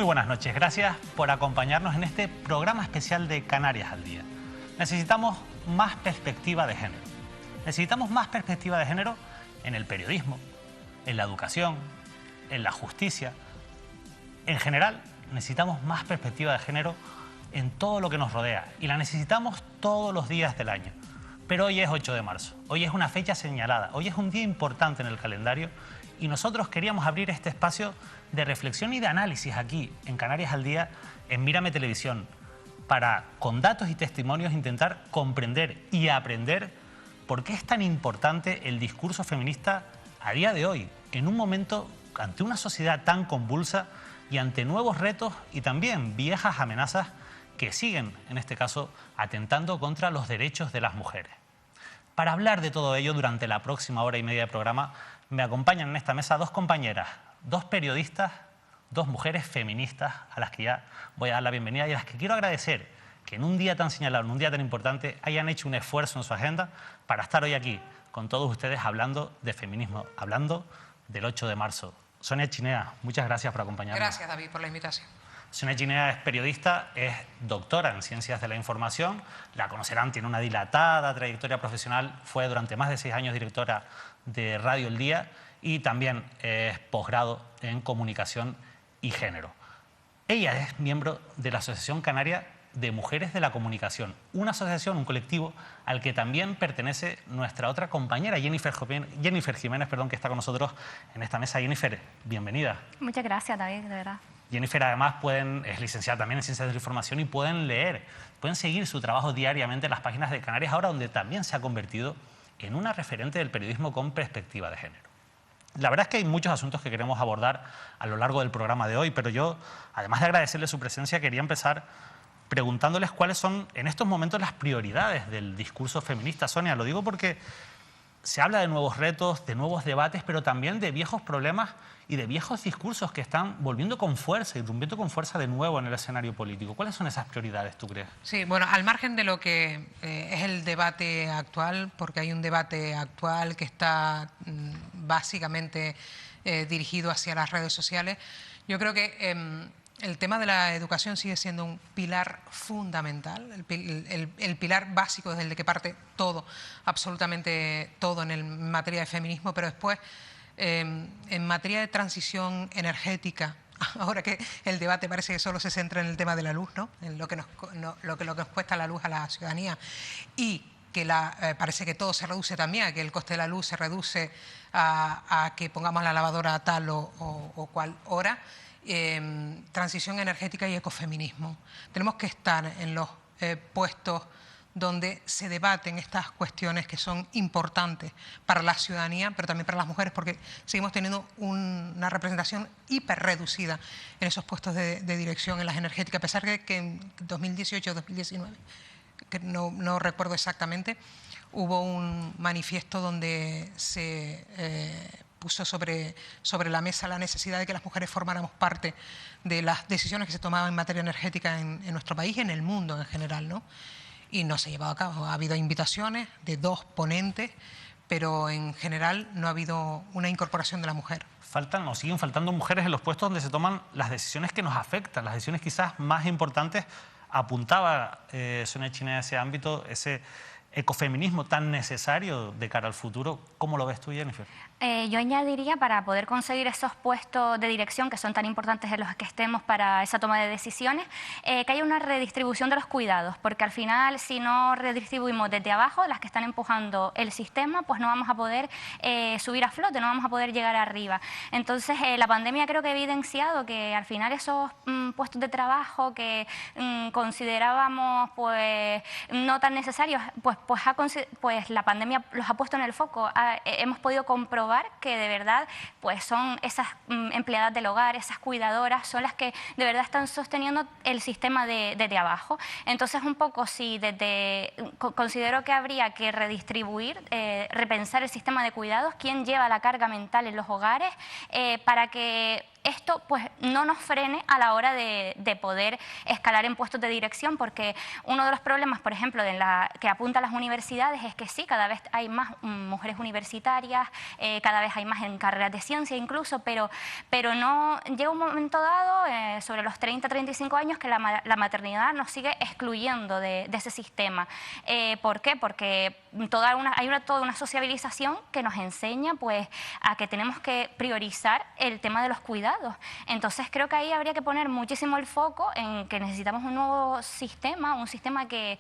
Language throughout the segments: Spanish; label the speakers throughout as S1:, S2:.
S1: Muy buenas noches, gracias por acompañarnos en este programa especial de Canarias al Día. Necesitamos más perspectiva de género. Necesitamos más perspectiva de género en el periodismo, en la educación, en la justicia. En general, necesitamos más perspectiva de género en todo lo que nos rodea y la necesitamos todos los días del año. Pero hoy es 8 de marzo, hoy es una fecha señalada, hoy es un día importante en el calendario y nosotros queríamos abrir este espacio de reflexión y de análisis aquí en Canarias al Día, en Mírame Televisión, para con datos y testimonios intentar comprender y aprender por qué es tan importante el discurso feminista a día de hoy, en un momento ante una sociedad tan convulsa y ante nuevos retos y también viejas amenazas que siguen, en este caso, atentando contra los derechos de las mujeres. Para hablar de todo ello, durante la próxima hora y media de programa, me acompañan en esta mesa dos compañeras, dos periodistas, dos mujeres feministas a las que ya voy a dar la bienvenida y a las que quiero agradecer que en un día tan señalado, en un día tan importante, hayan hecho un esfuerzo en su agenda para estar hoy aquí con todos ustedes hablando de feminismo, hablando del 8 de marzo. Sonia Chinea, muchas gracias por acompañarnos.
S2: Gracias, David, por la invitación.
S1: Sonia Chinea es periodista, es doctora en Ciencias de la Información, la conocerán, tiene una dilatada trayectoria profesional, fue durante más de 6 años directora de Radio El Día y también es posgrado en Comunicación y Género. Ella es miembro de la Asociación Canaria de Mujeres de la Comunicación, una asociación, un colectivo al que también pertenece nuestra otra compañera, Jennifer Jiménez, que está con nosotros en esta mesa. Jennifer, bienvenida.
S3: Muchas gracias, David, de verdad.
S1: Jennifer además es licenciada también en Ciencias de la Información y pueden seguir su trabajo diariamente en las páginas de Canarias Ahora, donde también se ha convertido en una referente del periodismo con perspectiva de género. La verdad es que hay muchos asuntos que queremos abordar a lo largo del programa de hoy, pero yo, además de agradecerles su presencia, quería empezar preguntándoles cuáles son en estos momentos las prioridades del discurso feminista. Sonia, lo digo porque se habla de nuevos retos, de nuevos debates, pero también de viejos problemas y de viejos discursos que están volviendo con fuerza, irrumpiendo con fuerza de nuevo en el escenario político. ¿Cuáles son esas prioridades, tú crees?
S2: Sí, bueno, al margen de lo que es el debate actual, porque hay un debate actual que está básicamente dirigido hacia las redes sociales, yo creo que el tema de la educación sigue siendo un pilar fundamental, el pilar básico desde el que parte todo, absolutamente todo en materia de feminismo, pero después en materia de transición energética, ahora que el debate parece que solo se centra en el tema de la luz, ¿no? En lo que nos cuesta la luz a la ciudadanía y que parece que todo se reduce también, a que el coste de la luz se reduce a que pongamos la lavadora a tal o cual hora. Transición energética y ecofeminismo. Tenemos que estar en los puestos donde se debaten estas cuestiones que son importantes para la ciudadanía, pero también para las mujeres, porque seguimos teniendo una representación hiperreducida en esos puestos de dirección en las energéticas, a pesar de que en 2018 o 2019, que no recuerdo exactamente, hubo un manifiesto donde se puso sobre la mesa la necesidad de que las mujeres formáramos parte de las decisiones que se tomaban en materia energética en nuestro país y en el mundo en general, ¿no? Y no se ha llevado a cabo. Ha habido invitaciones de 2 ponentes, pero en general no ha habido una incorporación de la mujer.
S1: Faltan o siguen faltando mujeres en los puestos donde se toman las decisiones que nos afectan, las decisiones quizás más importantes. Apuntaba Sonia Chinea a ese ámbito, ese ecofeminismo tan necesario de cara al futuro. ¿Cómo lo ves tú, Jennifer?
S3: Yo añadiría, para poder conseguir esos puestos de dirección que son tan importantes en los que estemos para esa toma de decisiones, que haya una redistribución de los cuidados, porque al final, si no redistribuimos desde abajo, las que están empujando el sistema, pues no vamos a poder subir a flote, no vamos a poder llegar arriba. Entonces, la pandemia creo que ha evidenciado que al final esos puestos de trabajo que considerábamos pues no tan necesarios, pues la pandemia los ha puesto en el foco. Hemos podido comprobar que de verdad pues son esas empleadas del hogar, esas cuidadoras, son las que de verdad están sosteniendo el sistema desde abajo. Entonces, un poco considero que habría que redistribuir, repensar el sistema de cuidados, quién lleva la carga mental en los hogares, para que esto pues no nos frene a la hora de poder escalar en puestos de dirección, porque uno de los problemas, por ejemplo, que apuntan las universidades es que sí, cada vez hay más mujeres universitarias, cada vez hay más en carreras de ciencia incluso, pero no llega un momento dado, sobre los 30-35 años, que la maternidad nos sigue excluyendo de ese sistema. ¿Por qué? Porque hay toda una sociabilización que nos enseña pues a que tenemos que priorizar el tema de los cuidados. Entonces creo que ahí habría que poner muchísimo el foco en que necesitamos un nuevo sistema, un sistema que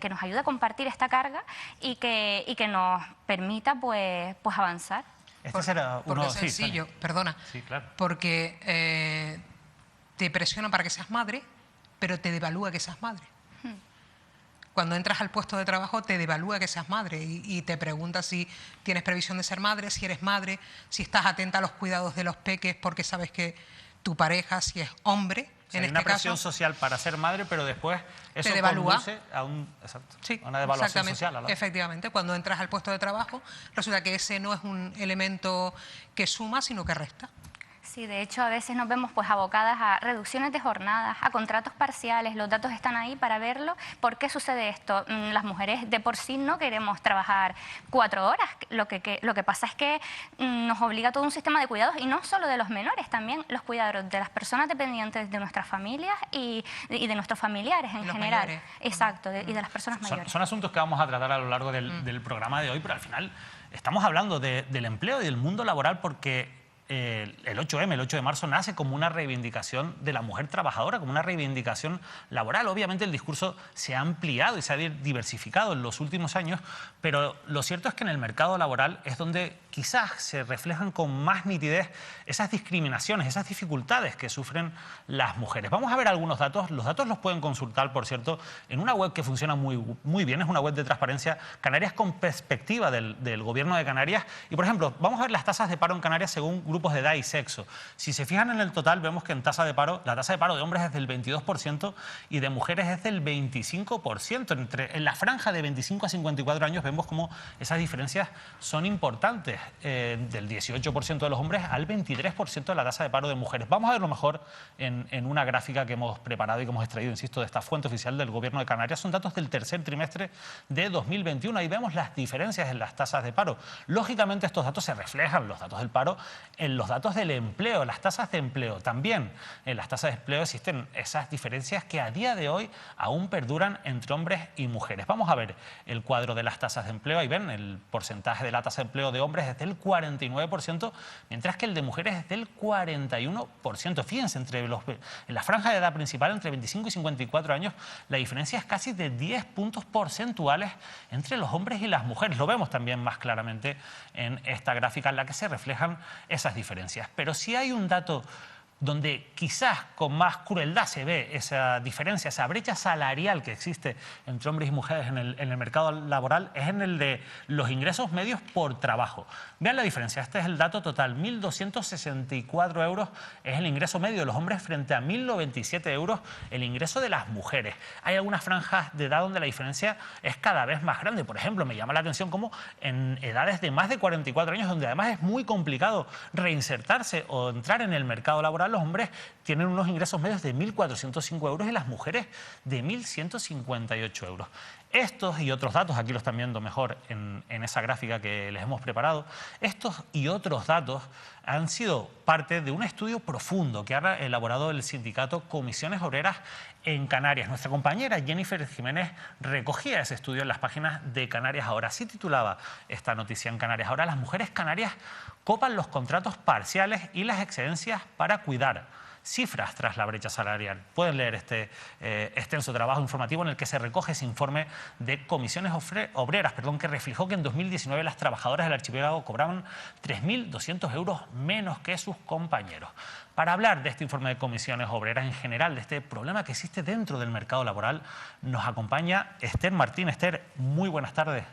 S3: nos ayude a compartir esta carga y que nos permita pues avanzar.
S1: Este será
S2: porque es sencillo, perdona,
S1: sí, claro.
S2: Porque te presiona para que seas madre, pero te devalúa que seas madre. Cuando entras al puesto de trabajo te devalúa que seas madre y te pregunta si tienes previsión de ser madre, si eres madre, si estás atenta a los cuidados de los peques, porque sabes que tu pareja, si es hombre,
S1: o sea,
S2: en
S1: hay
S2: este
S1: una presión
S2: caso,
S1: social para ser madre, pero después eso
S2: te devalúa.
S1: conduce a
S2: Sí,
S1: a una devaluación social.
S2: Efectivamente, cuando entras al puesto de trabajo resulta que ese no es un elemento que suma, sino que resta.
S3: Sí, de hecho a veces nos vemos pues abocadas a reducciones de jornadas, a contratos parciales, los datos están ahí para verlo. ¿Por qué sucede esto? Las mujeres de por sí no queremos trabajar 4 horas, lo que pasa es que nos obliga todo un sistema de cuidados, y no solo de los menores, también los cuidados de las personas dependientes de nuestras familias y de nuestros familiares en general.
S2: Mayores.
S3: Exacto, y de las personas mayores.
S1: Son asuntos que vamos a tratar a lo largo del programa de hoy, pero al final estamos hablando del empleo y del mundo laboral porque el 8M, el 8 de marzo, nace como una reivindicación de la mujer trabajadora, como una reivindicación laboral. Obviamente el discurso se ha ampliado y se ha diversificado en los últimos años, pero lo cierto es que en el mercado laboral es donde quizás se reflejan con más nitidez esas discriminaciones, esas dificultades que sufren las mujeres. Vamos a ver algunos datos. Los datos los pueden consultar, por cierto, en una web que funciona muy bien. Es una web de transparencia, Canarias con perspectiva del Gobierno de Canarias. Y, por ejemplo, vamos a ver las tasas de paro en Canarias según grupos de edad y sexo. Si se fijan en el total, vemos que en tasa de paro, la tasa de paro de hombres es del 22% y de mujeres es del 25%. En la franja de 25 a 54 años vemos como esas diferencias son importantes, del 18% de los hombres al 23% de la tasa de paro de mujeres. Vamos a verlo mejor en una gráfica que hemos preparado y que hemos extraído, insisto, de esta fuente oficial del Gobierno de Canarias. Son datos del tercer trimestre de 2021. Ahí vemos las diferencias en las tasas de paro. Lógicamente estos datos se reflejan, los datos del paro, en los datos del empleo, las tasas de empleo. También en las tasas de empleo existen esas diferencias que a día de hoy aún perduran entre hombres y mujeres. Vamos a ver el cuadro de las tasas de empleo. Ahí ven, el porcentaje de la tasa de empleo de hombres es del 49%, mientras que el de mujeres es del 41%. Fíjense, en la franja de edad principal, entre 25 y 54 años, la diferencia es casi de 10 puntos porcentuales entre los hombres y las mujeres. Lo vemos también más claramente en esta gráfica en la que se reflejan esas diferencias. Pero si hay un dato donde quizás con más crueldad se ve esa diferencia, esa brecha salarial que existe entre hombres y mujeres en el mercado laboral, es en el de los ingresos medios por trabajo. Vean la diferencia, este es el dato total, 1.264 euros es el ingreso medio de los hombres frente a 1.097 euros el ingreso de las mujeres. Hay algunas franjas de edad donde la diferencia es cada vez más grande. Por ejemplo, me llama la atención como en edades de más de 44 años, donde además es muy complicado reinsertarse o entrar en el mercado laboral, los hombres tienen unos ingresos medios de 1.405 euros y las mujeres de 1.158 euros. Estos y otros datos, aquí los están viendo mejor en esa gráfica que les hemos preparado, estos y otros datos han sido parte de un estudio profundo que ha elaborado el sindicato Comisiones Obreras en Canarias. Nuestra compañera Jennifer Jiménez recogía ese estudio en las páginas de Canarias Ahora. Así titulaba esta noticia en Canarias Ahora: las mujeres canarias copan los contratos parciales y las excedencias para cuidar. Cifras tras la brecha salarial. Pueden leer este extenso trabajo informativo en el que se recoge ese informe de Comisiones Obreras, que reflejó que en 2019 las trabajadoras del archipiélago cobraban 3.200 euros menos que sus compañeros. Para hablar de este informe de Comisiones Obreras en general, de este problema que existe dentro del mercado laboral, nos acompaña Esther Martín. Esther, muy buenas tardes.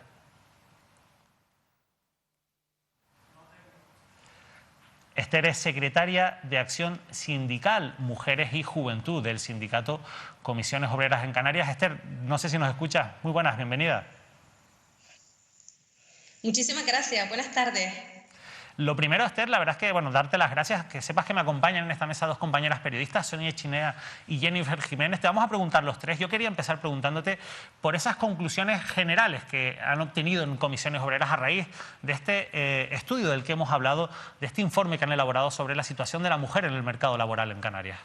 S1: Esther es secretaria de Acción Sindical, Mujeres y Juventud del sindicato Comisiones Obreras en Canarias. Esther, no sé si nos escuchas. Muy buenas, bienvenida.
S4: Muchísimas gracias, buenas tardes.
S1: Lo primero, Esther, la verdad es que, bueno, darte las gracias, que sepas que me acompañan en esta mesa dos compañeras periodistas, Sonia Echinea y Jennifer Jiménez. Te vamos a preguntar los tres. Yo quería empezar preguntándote por esas conclusiones generales que han obtenido en Comisiones Obreras a raíz de este estudio del que hemos hablado, de este informe que han elaborado sobre la situación de la mujer en el mercado laboral en Canarias.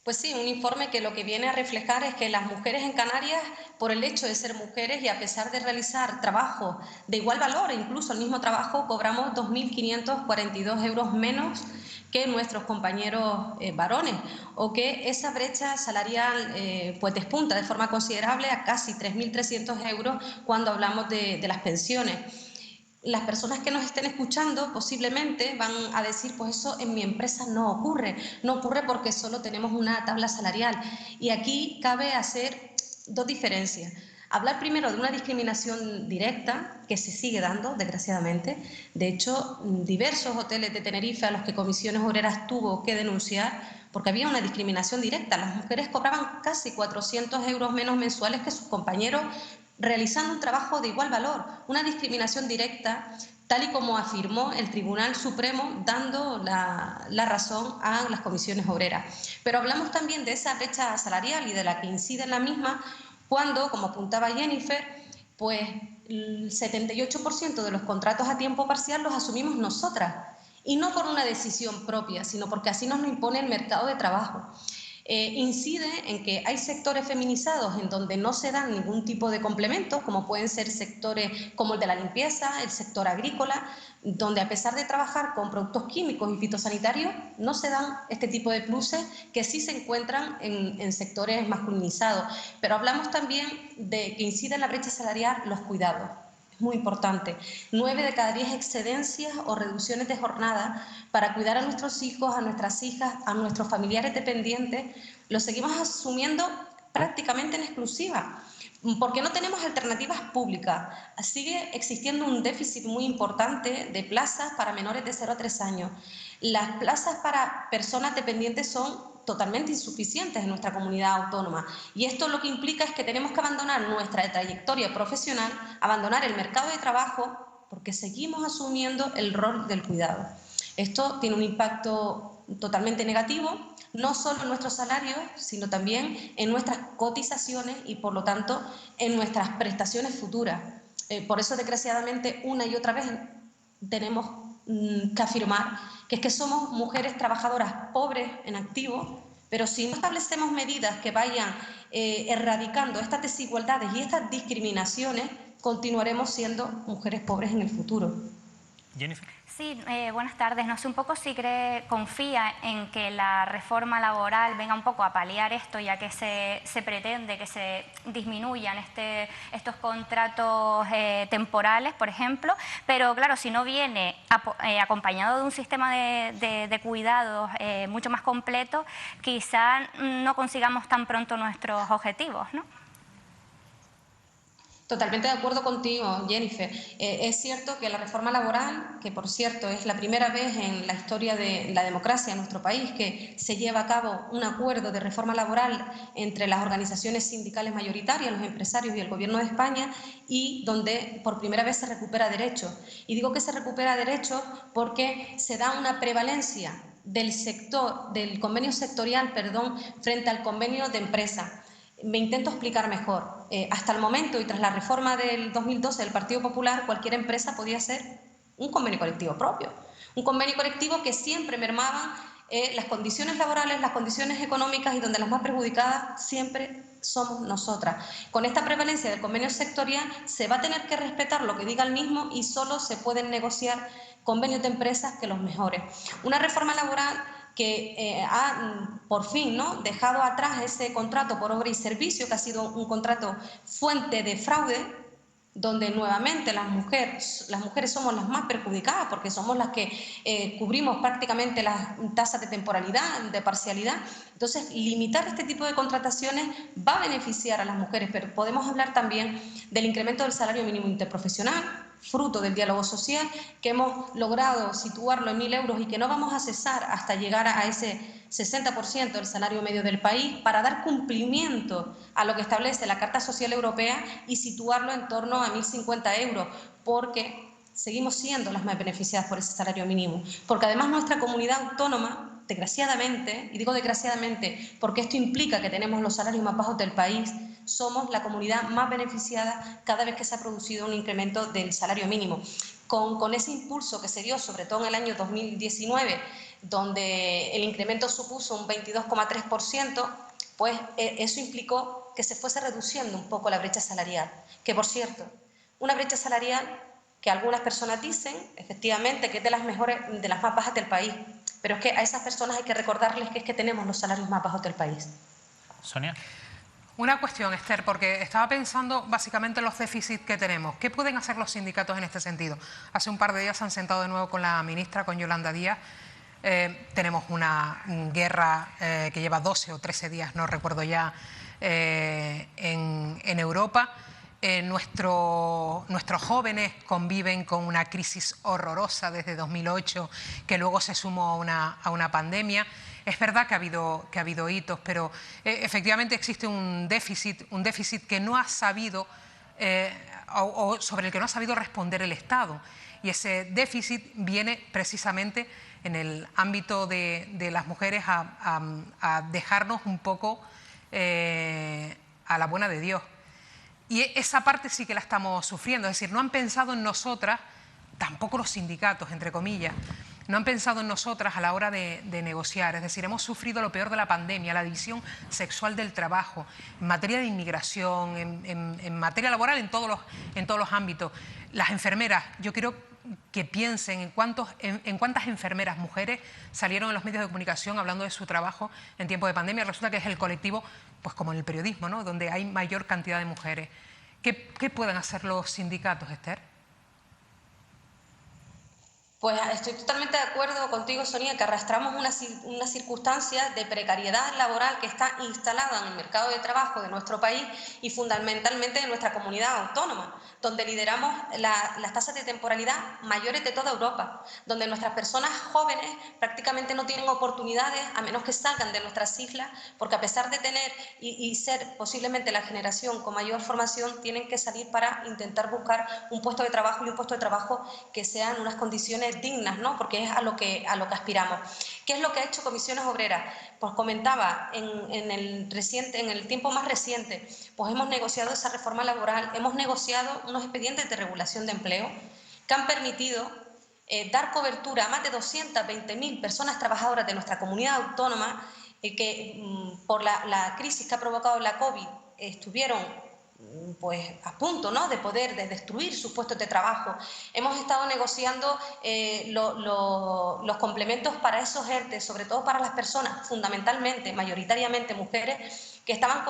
S4: Pues sí, un informe que lo que viene a reflejar es que las mujeres en Canarias, por el hecho de ser mujeres y a pesar de realizar trabajo de igual valor, incluso el mismo trabajo, cobramos 2.542 euros menos que nuestros compañeros varones, o que esa brecha salarial pues despunta de forma considerable a casi 3.300 euros cuando hablamos de las pensiones. Las personas que nos estén escuchando posiblemente van a decir, pues eso en mi empresa no ocurre porque solo tenemos una tabla salarial. Y aquí cabe hacer dos diferencias. Hablar primero de una discriminación directa que se sigue dando, desgraciadamente. De hecho, diversos hoteles de Tenerife a los que Comisiones Obreras tuvo que denunciar porque había una discriminación directa. Las mujeres cobraban casi 400 euros menos mensuales que sus compañeros realizando un trabajo de igual valor, una discriminación directa, tal y como afirmó el Tribunal Supremo, dando la razón a las comisiones obreras. Pero hablamos también de esa brecha salarial y de la que incide en la misma cuando, como apuntaba Jennifer, pues el 78% de los contratos a tiempo parcial los asumimos nosotras, y no por una decisión propia, sino porque así nos lo impone el mercado de trabajo. Incide en que hay sectores feminizados en donde no se dan ningún tipo de complementos, como pueden ser sectores como el de la limpieza, el sector agrícola, donde a pesar de trabajar con productos químicos y fitosanitarios, no se dan este tipo de pluses que sí se encuentran en sectores masculinizados. Pero hablamos también de que incide en la brecha salarial los cuidados. Es muy importante. 9 de cada 10 excedencias o reducciones de jornada para cuidar a nuestros hijos, a nuestras hijas, a nuestros familiares dependientes, lo seguimos asumiendo prácticamente en exclusiva, porque no tenemos alternativas públicas. Sigue existiendo un déficit muy importante de plazas para menores de 0 a 3 años. Las plazas para personas dependientes son totalmente insuficientes en nuestra comunidad autónoma, y esto lo que implica es que tenemos que abandonar nuestra trayectoria profesional, abandonar el mercado de trabajo, porque seguimos asumiendo el rol del cuidado. Esto tiene un impacto totalmente negativo, no solo en nuestros salarios, sino también en nuestras cotizaciones y, por lo tanto, en nuestras prestaciones futuras. Por eso, desgraciadamente, una y otra vez tenemos que afirmar que es que somos mujeres trabajadoras pobres en activo, pero si no establecemos medidas que vayan erradicando estas desigualdades y estas discriminaciones, continuaremos siendo mujeres pobres en el futuro.
S1: Jennifer.
S3: Sí, buenas tardes. No sé un poco si confía en que la reforma laboral venga un poco a paliar esto, ya que se pretende que se disminuyan estos contratos temporales, por ejemplo, pero claro, si no viene acompañado de un sistema de cuidados mucho más completo, quizá no consigamos tan pronto nuestros objetivos, ¿no?
S4: Totalmente de acuerdo contigo, Jennifer. Es cierto que la reforma laboral, que por cierto es la primera vez en la historia de la democracia en nuestro país que se lleva a cabo un acuerdo de reforma laboral entre las organizaciones sindicales mayoritarias, los empresarios y el Gobierno de España, y donde por primera vez se recupera derecho. Y digo que se recupera derecho porque se da una prevalencia del convenio sectorial, frente al convenio de empresa. Me intento explicar mejor. Hasta el momento y tras la reforma del 2012 del Partido Popular, cualquier empresa podía hacer un convenio colectivo propio. Un convenio colectivo que siempre mermaba las condiciones laborales, las condiciones económicas, y donde las más perjudicadas siempre somos nosotras. Con esta prevalencia del convenio sectorial se va a tener que respetar lo que diga el mismo y solo se pueden negociar convenios de empresas que los mejores. Una reforma laboral que ha por fin dejado atrás ese contrato por obra y servicio, que ha sido un contrato fuente de fraude, donde nuevamente las mujeres somos las más perjudicadas porque somos las que cubrimos prácticamente las tasas de temporalidad, de parcialidad. Entonces, limitar este tipo de contrataciones va a beneficiar a las mujeres, pero podemos hablar también del incremento del salario mínimo interprofesional, fruto del diálogo social, que hemos logrado situarlo en 1.000 euros y que no vamos a cesar hasta llegar a ese 60% del salario medio del país, para dar cumplimiento a lo que establece la Carta Social Europea y situarlo en torno a 1.050 euros, porque seguimos siendo las más beneficiadas por ese salario mínimo, porque además nuestra comunidad autónoma, desgraciadamente, y digo desgraciadamente porque esto implica que tenemos los salarios más bajos del país, somos la comunidad más beneficiada cada vez que se ha producido un incremento del salario mínimo. Con ese impulso que se dio, sobre todo en el año 2019, donde el incremento supuso un 22,3%, pues eso implicó que se fuese reduciendo un poco la brecha salarial. Que, por cierto, una brecha salarial que algunas personas dicen, efectivamente, que es de las mejores, de las más bajas del país, pero es que a esas personas hay que recordarles que es que tenemos los salarios más bajos del país.
S1: Sonia.
S2: Una cuestión, Esther, porque estaba pensando básicamente en los déficits que tenemos. ¿Qué pueden hacer los sindicatos en este sentido? Hace un par de días se han sentado de nuevo con la ministra, con Yolanda Díaz. Tenemos una guerra que lleva 12 o 13 días, no recuerdo ya, en Europa. Nuestros jóvenes conviven con una crisis horrorosa desde 2008, que luego se sumó a una pandemia. Es verdad que ha habido hitos, pero efectivamente existe un déficit que no ha sabido, o sobre el que no ha sabido responder el Estado. Y ese déficit viene precisamente en el ámbito de las mujeres a dejarnos un poco a la buena de Dios. Y esa parte sí que la estamos sufriendo, es decir, no han pensado en nosotras, tampoco los sindicatos, entre comillas, no han pensado en nosotras a la hora de negociar. Es decir, hemos sufrido lo peor de la pandemia, la división sexual del trabajo, en materia de inmigración, en materia laboral, en todos los ámbitos. Las enfermeras, yo quiero que piensen en cuántas enfermeras mujeres salieron en los medios de comunicación hablando de su trabajo en tiempo de pandemia. Resulta que es el colectivo, pues como en el periodismo, ¿no?, donde hay mayor cantidad de mujeres. ¿Qué pueden hacer los sindicatos, Esther?
S4: Pues estoy totalmente de acuerdo contigo, Sonia, que arrastramos una circunstancia de precariedad laboral que está instalada en el mercado de trabajo de nuestro país y fundamentalmente de nuestra comunidad autónoma, donde lideramos las tasas de temporalidad mayores de toda Europa, donde nuestras personas jóvenes prácticamente no tienen oportunidades a menos que salgan de nuestras islas, porque a pesar de tener y ser posiblemente la generación con mayor formación, tienen que salir para intentar buscar un puesto de trabajo y un puesto de trabajo que sean unas condiciones dignas, ¿no?, porque es a lo que aspiramos. ¿Qué es lo que ha hecho Comisiones Obreras? Pues comentaba, en el tiempo más reciente, pues hemos negociado esa reforma laboral, hemos negociado unos expedientes de regulación de empleo que han permitido dar cobertura a más de 220.000 personas trabajadoras de nuestra comunidad autónoma que por la crisis que ha provocado la COVID estuvieron pues a punto, ¿no?, de poder destruir sus puestos de trabajo. Hemos estado negociando los complementos para esos ERTE, sobre todo para las personas, fundamentalmente, mayoritariamente mujeres, que estaban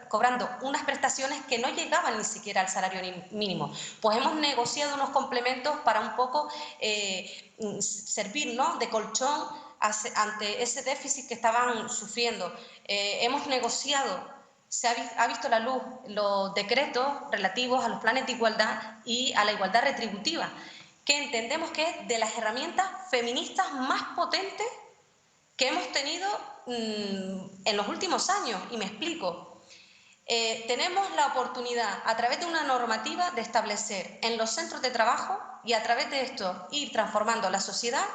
S4: cobrando unas prestaciones que no llegaban ni siquiera al salario mínimo. Pues hemos negociado unos complementos para un poco servir, ¿no?, de colchón ante ese déficit que estaban sufriendo. Hemos negociado, ha visto la luz los decretos relativos a los planes de igualdad y a la igualdad retributiva, que entendemos que es de las herramientas feministas más potentes que hemos tenido en los últimos años. Y me explico. Tenemos la oportunidad, a través de una normativa, de establecer en los centros de trabajo y a través de esto ir transformando la sociedad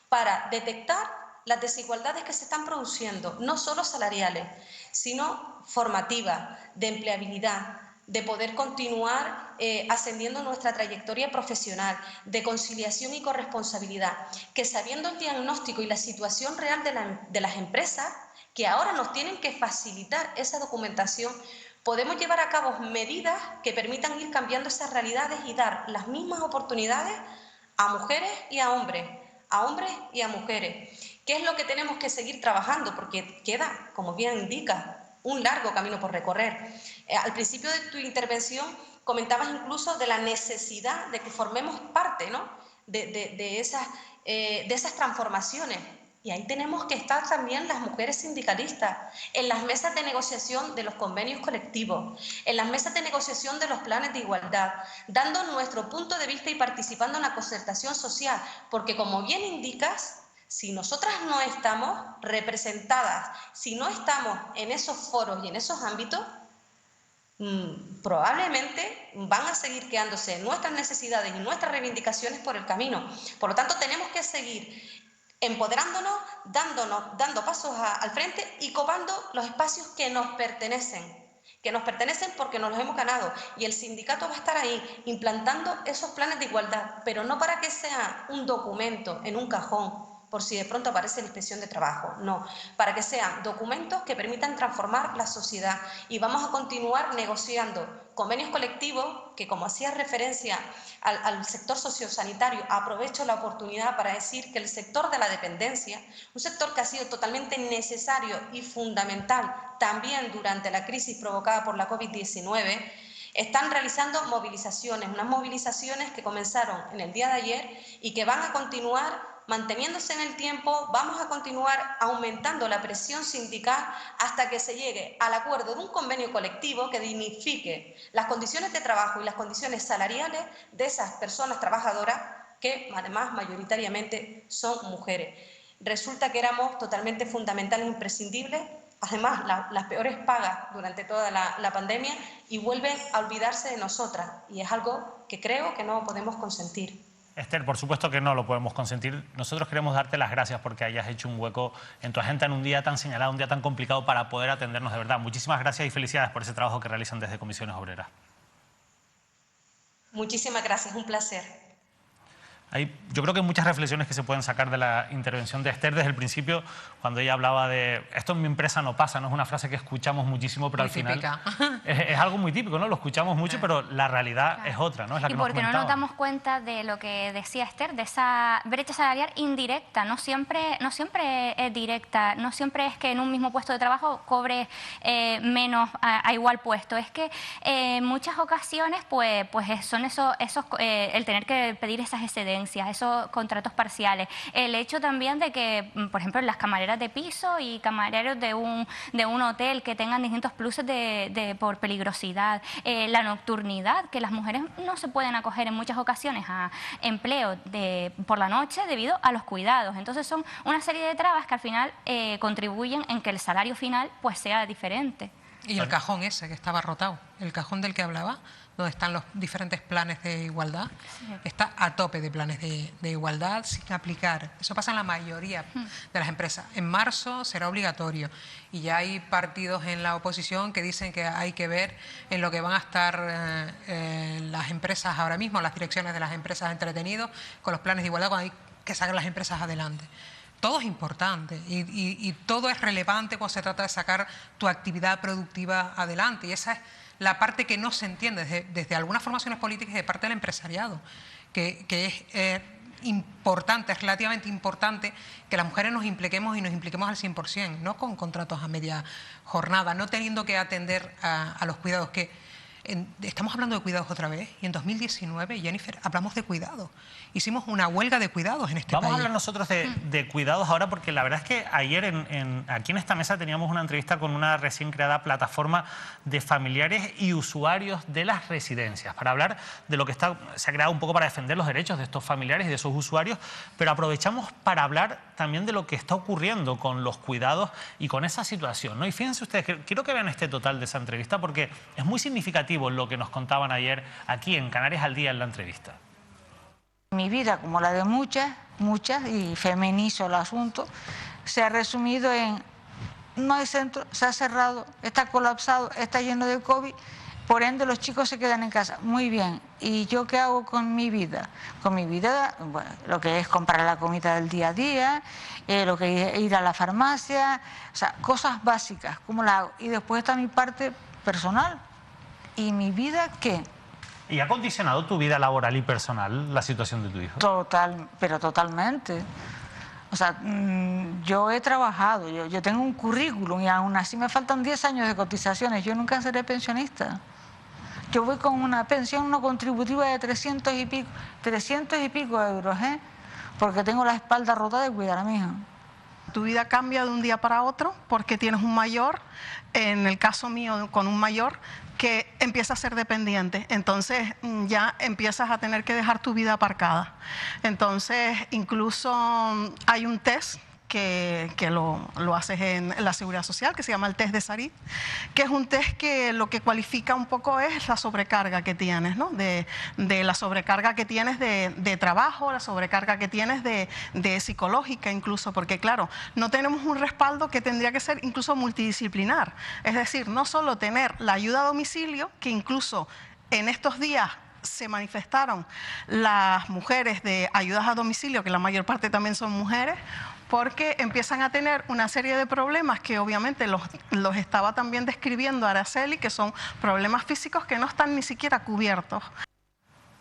S4: para detectar las desigualdades que se están produciendo, no solo salariales, sino formativas, de empleabilidad, de poder continuar ascendiendo nuestra trayectoria profesional, de conciliación y corresponsabilidad, que sabiendo el diagnóstico y la situación real de las empresas, que ahora nos tienen que facilitar esa documentación, podemos llevar a cabo medidas que permitan ir cambiando esas realidades y dar las mismas oportunidades a mujeres y a hombres y a mujeres. ¿Qué es lo que tenemos que seguir trabajando? Porque queda, como bien indica, un largo camino por recorrer. Al principio de tu intervención comentabas incluso de la necesidad de que formemos parte, ¿no?, de esas transformaciones. Y ahí tenemos que estar también las mujeres sindicalistas, en las mesas de negociación de los convenios colectivos, en las mesas de negociación de los planes de igualdad, dando nuestro punto de vista y participando en la concertación social, porque como bien indicas, si nosotras no estamos representadas, si no estamos en esos foros y en esos ámbitos, probablemente van a seguir quedándose nuestras necesidades y nuestras reivindicaciones por el camino. Por lo tanto, tenemos que seguir empoderándonos, dando pasos al frente y copando los espacios que nos pertenecen porque nos los hemos ganado, y el sindicato va a estar ahí implantando esos planes de igualdad, pero no para que sea un documento en un cajón por si de pronto aparece la inspección de trabajo, no, para que sean documentos que permitan transformar la sociedad, y vamos a continuar negociando convenios colectivos que, como hacía referencia al sector sociosanitario, aprovecho la oportunidad para decir que el sector de la dependencia, un sector que ha sido totalmente necesario y fundamental también durante la crisis provocada por la COVID-19, están realizando movilizaciones, unas movilizaciones que comenzaron en el día de ayer y que van a continuar manteniéndose en el tiempo. Vamos a continuar aumentando la presión sindical hasta que se llegue al acuerdo de un convenio colectivo que dignifique las condiciones de trabajo y las condiciones salariales de esas personas trabajadoras que además mayoritariamente son mujeres. Resulta que éramos totalmente fundamentales e imprescindibles, además las peores pagas durante toda la pandemia, y vuelven a olvidarse de nosotras, y es algo que creo que no podemos consentir.
S1: Esther, por supuesto que no lo podemos consentir. Nosotros queremos darte las gracias porque hayas hecho un hueco en tu agenda en un día tan señalado, un día tan complicado, para poder atendernos de verdad. Muchísimas gracias y felicidades por ese trabajo que realizan desde Comisiones Obreras.
S4: Muchísimas gracias, un placer.
S1: Yo creo que hay muchas reflexiones que se pueden sacar de la intervención de Esther desde el principio, cuando ella hablaba de esto en mi empresa no pasa, no es una frase que escuchamos muchísimo, pero
S2: muy
S1: al final
S2: típica.
S1: Es algo muy típico, ¿no? Lo escuchamos mucho, pero la realidad es otra, ¿no? Es la que
S3: y
S1: nos
S3: porque no nos damos cuenta de lo que decía Esther, de esa brecha salarial indirecta, no siempre es directa, no siempre es que en un mismo puesto de trabajo cobres menos a igual puesto, es que en muchas ocasiones pues son el tener que pedir esas excedencias, esos contratos parciales, el hecho también de que, por ejemplo, las camareras de piso y camareros de un hotel que tengan distintos pluses por peligrosidad, la nocturnidad, que las mujeres no se pueden acoger en muchas ocasiones a empleo por la noche debido a los cuidados. Entonces son una serie de trabas que al final contribuyen en que el salario final pues sea diferente.
S2: Y el cajón ese que estaba rotado, el cajón del que hablaba, donde están los diferentes planes de igualdad, está a tope de planes de igualdad sin aplicar. Eso pasa en la mayoría de las empresas. En marzo será obligatorio y ya hay partidos en la oposición que dicen que hay que ver en lo que van a estar las empresas ahora mismo, las direcciones de las empresas entretenidos con los planes de igualdad cuando hay que sacar las empresas adelante. Todo es importante y todo es relevante cuando se trata de sacar tu actividad productiva adelante, y esa es la parte que no se entiende desde algunas formaciones políticas y de parte del empresariado, que es importante, es relativamente importante que las mujeres nos impliquemos y nos impliquemos al 100%, no con contratos a media jornada, no teniendo que atender a los cuidados, estamos hablando de cuidados otra vez, y en 2019, Jennifer, hablamos de cuidados. Hicimos una huelga de cuidados en este país.
S1: Vamos a hablar nosotros de cuidados ahora, porque la verdad es que ayer aquí en esta mesa teníamos una entrevista con una recién creada plataforma de familiares y usuarios de las residencias, para hablar de lo que se ha creado un poco para defender los derechos de estos familiares y de esos usuarios, pero aprovechamos para hablar también de lo que está ocurriendo con los cuidados y con esa situación, ¿no? Y fíjense ustedes, quiero que vean este total de esa entrevista porque es muy significativo lo que nos contaban ayer aquí en Canarias al Día en la entrevista.
S5: Mi vida, como la de muchas, y feminizo el asunto, se ha resumido en no hay centro, se ha cerrado, está colapsado, está lleno de COVID, por ende los chicos se quedan en casa. Muy bien, ¿y yo qué hago con mi vida? Con mi vida, bueno, lo que es comprar la comida del día a día, lo que es ir a la farmacia, o sea, cosas básicas, ¿cómo la hago? Y después está mi parte personal. ¿Y mi vida qué?
S1: ¿Y ha condicionado tu vida laboral y personal la situación de tu hijo?
S5: Pero totalmente. O sea, yo he trabajado, yo tengo un currículum y aún así me faltan 10 años de cotizaciones. Yo nunca seré pensionista. Yo voy con una pensión no contributiva de 300 y pico euros, porque tengo la espalda rota de cuidar a mi hija.
S6: Tu vida cambia de un día para otro porque tienes un mayor, en el caso mío con un mayor, que empieza a ser dependiente, entonces ya empiezas a tener que dejar tu vida aparcada. Entonces incluso hay un test que lo haces en la Seguridad Social, que se llama el test de Sarit, que es un test que lo que cualifica un poco es la sobrecarga que tienes, ¿no? De la sobrecarga que tienes de trabajo, la sobrecarga que tienes de psicológica incluso, porque claro, no tenemos un respaldo que tendría que ser incluso multidisciplinar. Es decir, no solo tener la ayuda a domicilio, que incluso en estos días se manifestaron las mujeres de ayudas a domicilio, que la mayor parte también son mujeres, porque empiezan a tener una serie de problemas que obviamente los estaba también describiendo Araceli, que son problemas físicos que no están ni siquiera cubiertos.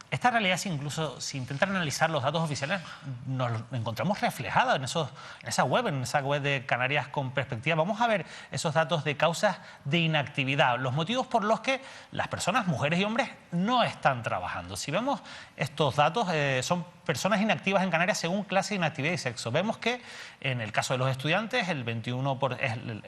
S1: Esta realidad, si incluso si intentar analizar los datos oficiales, nos encontramos reflejados en esa web de Canarias con Perspectiva. Vamos a ver esos datos de causas de inactividad, los motivos por los que las personas, mujeres y hombres, no están trabajando. Si vemos estos datos, son personas inactivas en Canarias según clase de inactividad y sexo. Vemos que en el caso de los estudiantes,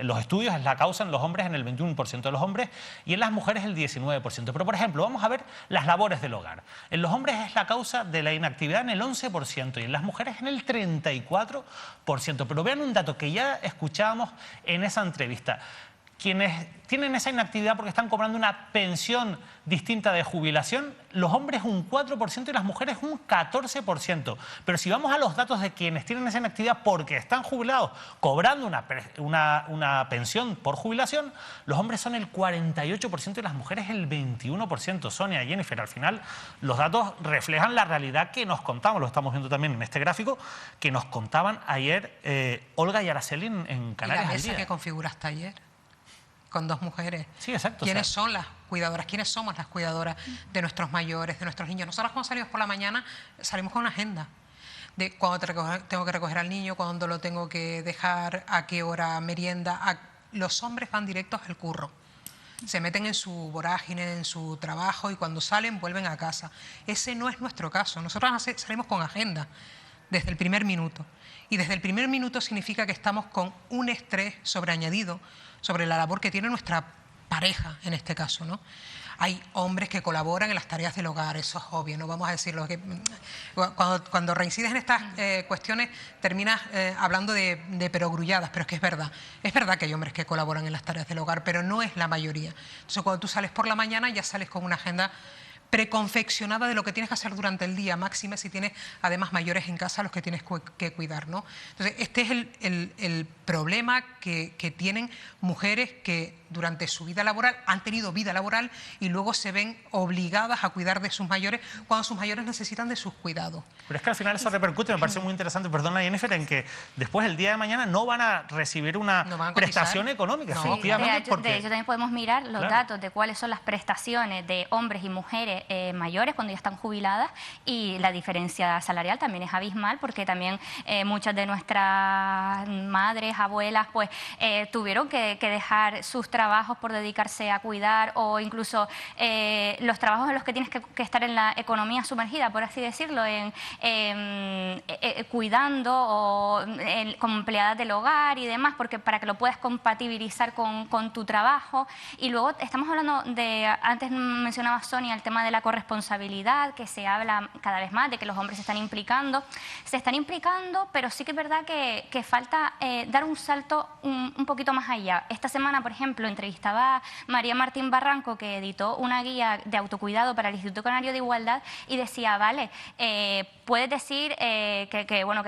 S1: los estudios es la causa en los hombres en el 21% de los hombres y en las mujeres el 19%. Pero, por ejemplo, vamos a ver las labores del hogar. En los hombres es la causa de la inactividad en el 11% y en las mujeres en el 34%. Pero vean un dato que ya escuchábamos en esa entrevista. Quienes tienen esa inactividad porque están cobrando una pensión distinta de jubilación, los hombres un 4% y las mujeres un 14%. Pero si vamos a los datos de quienes tienen esa inactividad porque están jubilados, cobrando una pensión por jubilación, los hombres son el 48% y las mujeres el 21%. Sonia, Jennifer, al final los datos reflejan la realidad que nos contamos, lo estamos viendo también en este gráfico, que nos contaban ayer Olga y Araceli en Canarias
S2: ¿Y la
S1: al Día.
S2: mesa que configuraste ayer? Con dos mujeres.
S1: Sí, exacto.
S2: ¿Quiénes son las cuidadoras? ¿Quiénes somos las cuidadoras de nuestros mayores, de nuestros niños? Nosotros cuando salimos por la mañana salimos con una agenda de cuándo tengo que recoger al niño, cuándo lo tengo que dejar, a qué hora merienda. Los hombres van directos al curro. Se meten en su vorágine, en su trabajo y cuando salen vuelven a casa. Ese no es nuestro caso. Nosotros salimos con agenda desde el primer minuto. Y desde el primer minuto significa que estamos con un estrés sobreañadido sobre la labor que tiene nuestra pareja, en este caso, ¿no? Hay hombres que colaboran en las tareas del hogar, eso es obvio, no vamos a decirlo. Cuando reincides en estas cuestiones terminas hablando de perogrulladas, pero es que es verdad que hay hombres que colaboran en las tareas del hogar, pero no es la mayoría. Entonces cuando tú sales por la mañana ya sales con una agenda preconfeccionada de lo que tienes que hacer durante el día, máxima si tienes además mayores en casa a los que tienes que cuidar, ¿no? Entonces este es el problema que tienen mujeres que durante su vida laboral han tenido vida laboral y luego se ven obligadas a cuidar de sus mayores cuando sus mayores necesitan de sus cuidados.
S1: Pero es que al final eso repercute, me parece muy interesante, perdona Jennifer, en que después el día de mañana no van a recibir una prestación económica,
S3: no,
S1: efectivamente.
S3: De hecho también podemos mirar los datos de cuáles son las prestaciones de hombres y mujeres mayores cuando ya están jubiladas y la diferencia salarial también es abismal porque también muchas de nuestras madres, abuelas, pues tuvieron que dejar sus trabajos por dedicarse a cuidar o incluso los trabajos en los que tienes que estar en la economía sumergida, por así decirlo, cuidando o como empleadas del hogar y demás, porque para que lo puedas compatibilizar con tu trabajo. Y luego estamos hablando de, antes mencionaba Sonia, el tema de la corresponsabilidad, que se habla cada vez más de que los hombres se están implicando, pero sí que es verdad que falta dar un salto un poquito más allá. Esta semana, por ejemplo, entrevistaba a María Martín Barranco, que editó una guía de autocuidado para el Instituto Canario de Igualdad y decía, vale, puedes decir que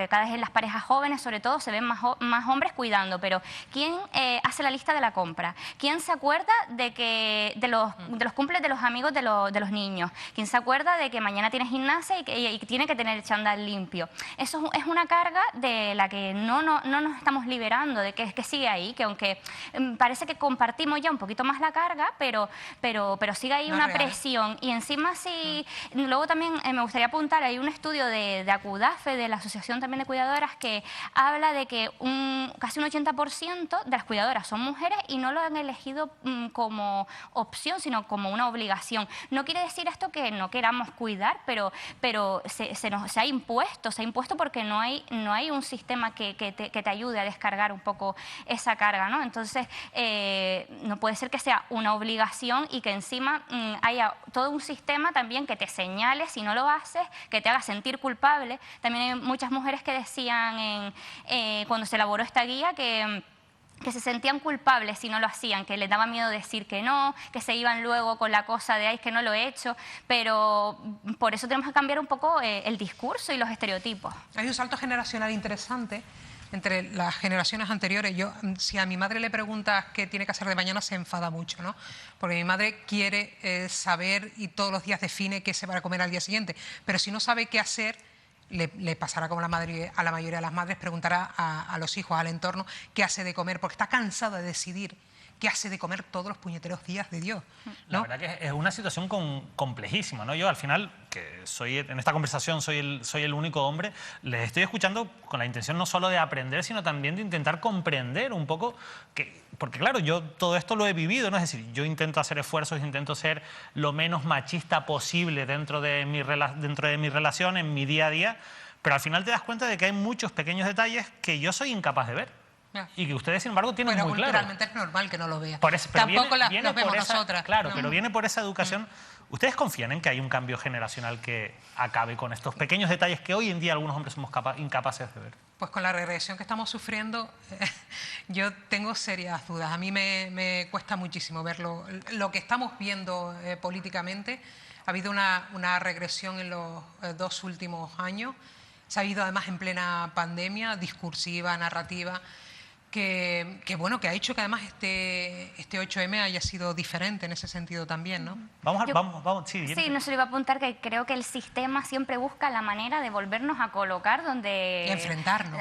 S3: cada vez en las parejas jóvenes, sobre todo, se ven más hombres cuidando, pero ¿quién hace la lista de la compra? ¿Quién se acuerda de los cumples de los amigos de los niños? ¿Quién se acuerda de que mañana tiene gimnasia y tiene que tener el chándal limpio? Eso es una carga de la que no nos estamos liberando, de que sigue ahí, que aunque parece que compartimos ya un poquito más la carga, pero sigue ahí una presión. Y encima luego también me gustaría apuntar, hay un estudio de ACUDAFE, de la Asociación también de Cuidadoras, que habla de que casi un 80% de las cuidadoras son mujeres y no lo han elegido como opción, sino como una obligación. No quiere decir decir esto que no queramos cuidar, pero se ha impuesto porque no hay un sistema que te ayude a descargar un poco esa carga, ¿no? Entonces, no puede ser que sea una obligación y que encima haya todo un sistema también que te señale si no lo haces, que te haga sentir culpable. También hay muchas mujeres que decían cuando se elaboró esta guía que se sentían culpables si no lo hacían, que les daba miedo decir que no, que se iban luego con la cosa de, ay, es que no lo he hecho, pero por eso tenemos que cambiar un poco el discurso y los estereotipos.
S2: Hay un salto generacional interesante entre las generaciones anteriores. Si a mi madre le preguntas qué tiene que hacer de mañana, se enfada mucho, ¿no? Porque mi madre quiere saber y todos los días define qué se va a comer al día siguiente, pero si no sabe qué hacer, le pasará como a la mayoría de las madres, preguntará a los hijos, al entorno, qué hace de comer, porque está cansada de decidir qué hace de comer todos los puñeteros días de Dios, ¿no?
S1: La verdad que es una situación complejísima, ¿no? Yo al final, que en esta conversación soy el único hombre, les estoy escuchando con la intención no solo de aprender, sino también de intentar comprender un poco, porque claro, yo todo esto lo he vivido, ¿no? Es decir, yo intento hacer esfuerzos, intento ser lo menos machista posible dentro de mi relación, en mi día a día, pero al final te das cuenta de que hay muchos pequeños detalles que yo soy incapaz de ver. Y que ustedes, sin embargo, tienen muy claro.
S2: Culturalmente es normal que no lo vean.
S1: Tampoco
S2: las vemos nosotras.
S1: Claro, pero viene por esa educación. ¿Ustedes confían en que hay un cambio generacional que acabe con estos pequeños detalles que hoy en día algunos hombres somos incapaces de ver?
S2: Pues con la regresión que estamos sufriendo, yo tengo serias dudas. A mí me cuesta muchísimo verlo. Lo que estamos viendo políticamente, ha habido una regresión en los 2 últimos años. Se ha habido además en plena pandemia, discursiva, narrativa, que ha hecho que además este 8M haya sido diferente en ese sentido también, ¿no?
S1: Vamos, sí.
S3: Sí, no se le iba a apuntar que creo que el sistema siempre busca la manera de volvernos a colocar donde...
S2: Y enfrentarnos.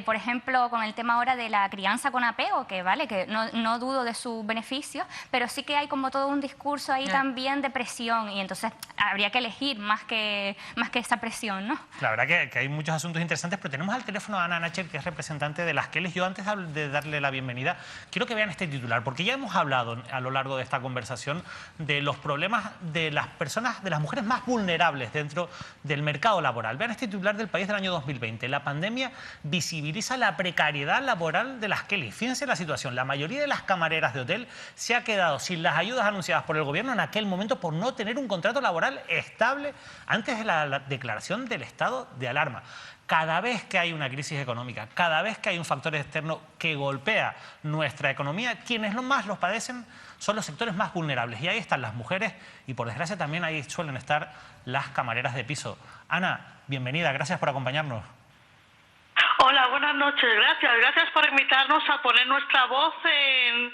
S3: Por ejemplo, con el tema ahora de la crianza con apego, que vale, que no dudo de sus beneficios, pero sí que hay como todo un discurso ahí también de presión, y entonces habría que elegir más que esa presión, ¿no?
S1: La verdad que hay muchos asuntos interesantes, pero tenemos al teléfono a Ana Nacher, que es representante de las Kellys. Yo antes de darle la bienvenida, quiero que vean este titular, porque ya hemos hablado a lo largo de esta conversación de los problemas de las personas, de las mujeres más vulnerables dentro del mercado laboral. Vean este titular del País del año 2020. La pandemia visibiliza la precariedad laboral de las Kellys. Fíjense la situación. La mayoría de las camareras de hotel se ha quedado sin las ayudas anunciadas por el gobierno en aquel momento por no tener un contrato laboral estable antes de la declaración del estado de alarma. Cada vez que hay una crisis económica, cada vez que hay un factor externo que golpea nuestra economía, quienes más los padecen son los sectores más vulnerables. Y ahí están las mujeres y, por desgracia, también ahí suelen estar las camareras de piso. Ana, bienvenida, gracias por acompañarnos.
S7: Hola, buenas noches, gracias por invitarnos a poner nuestra voz en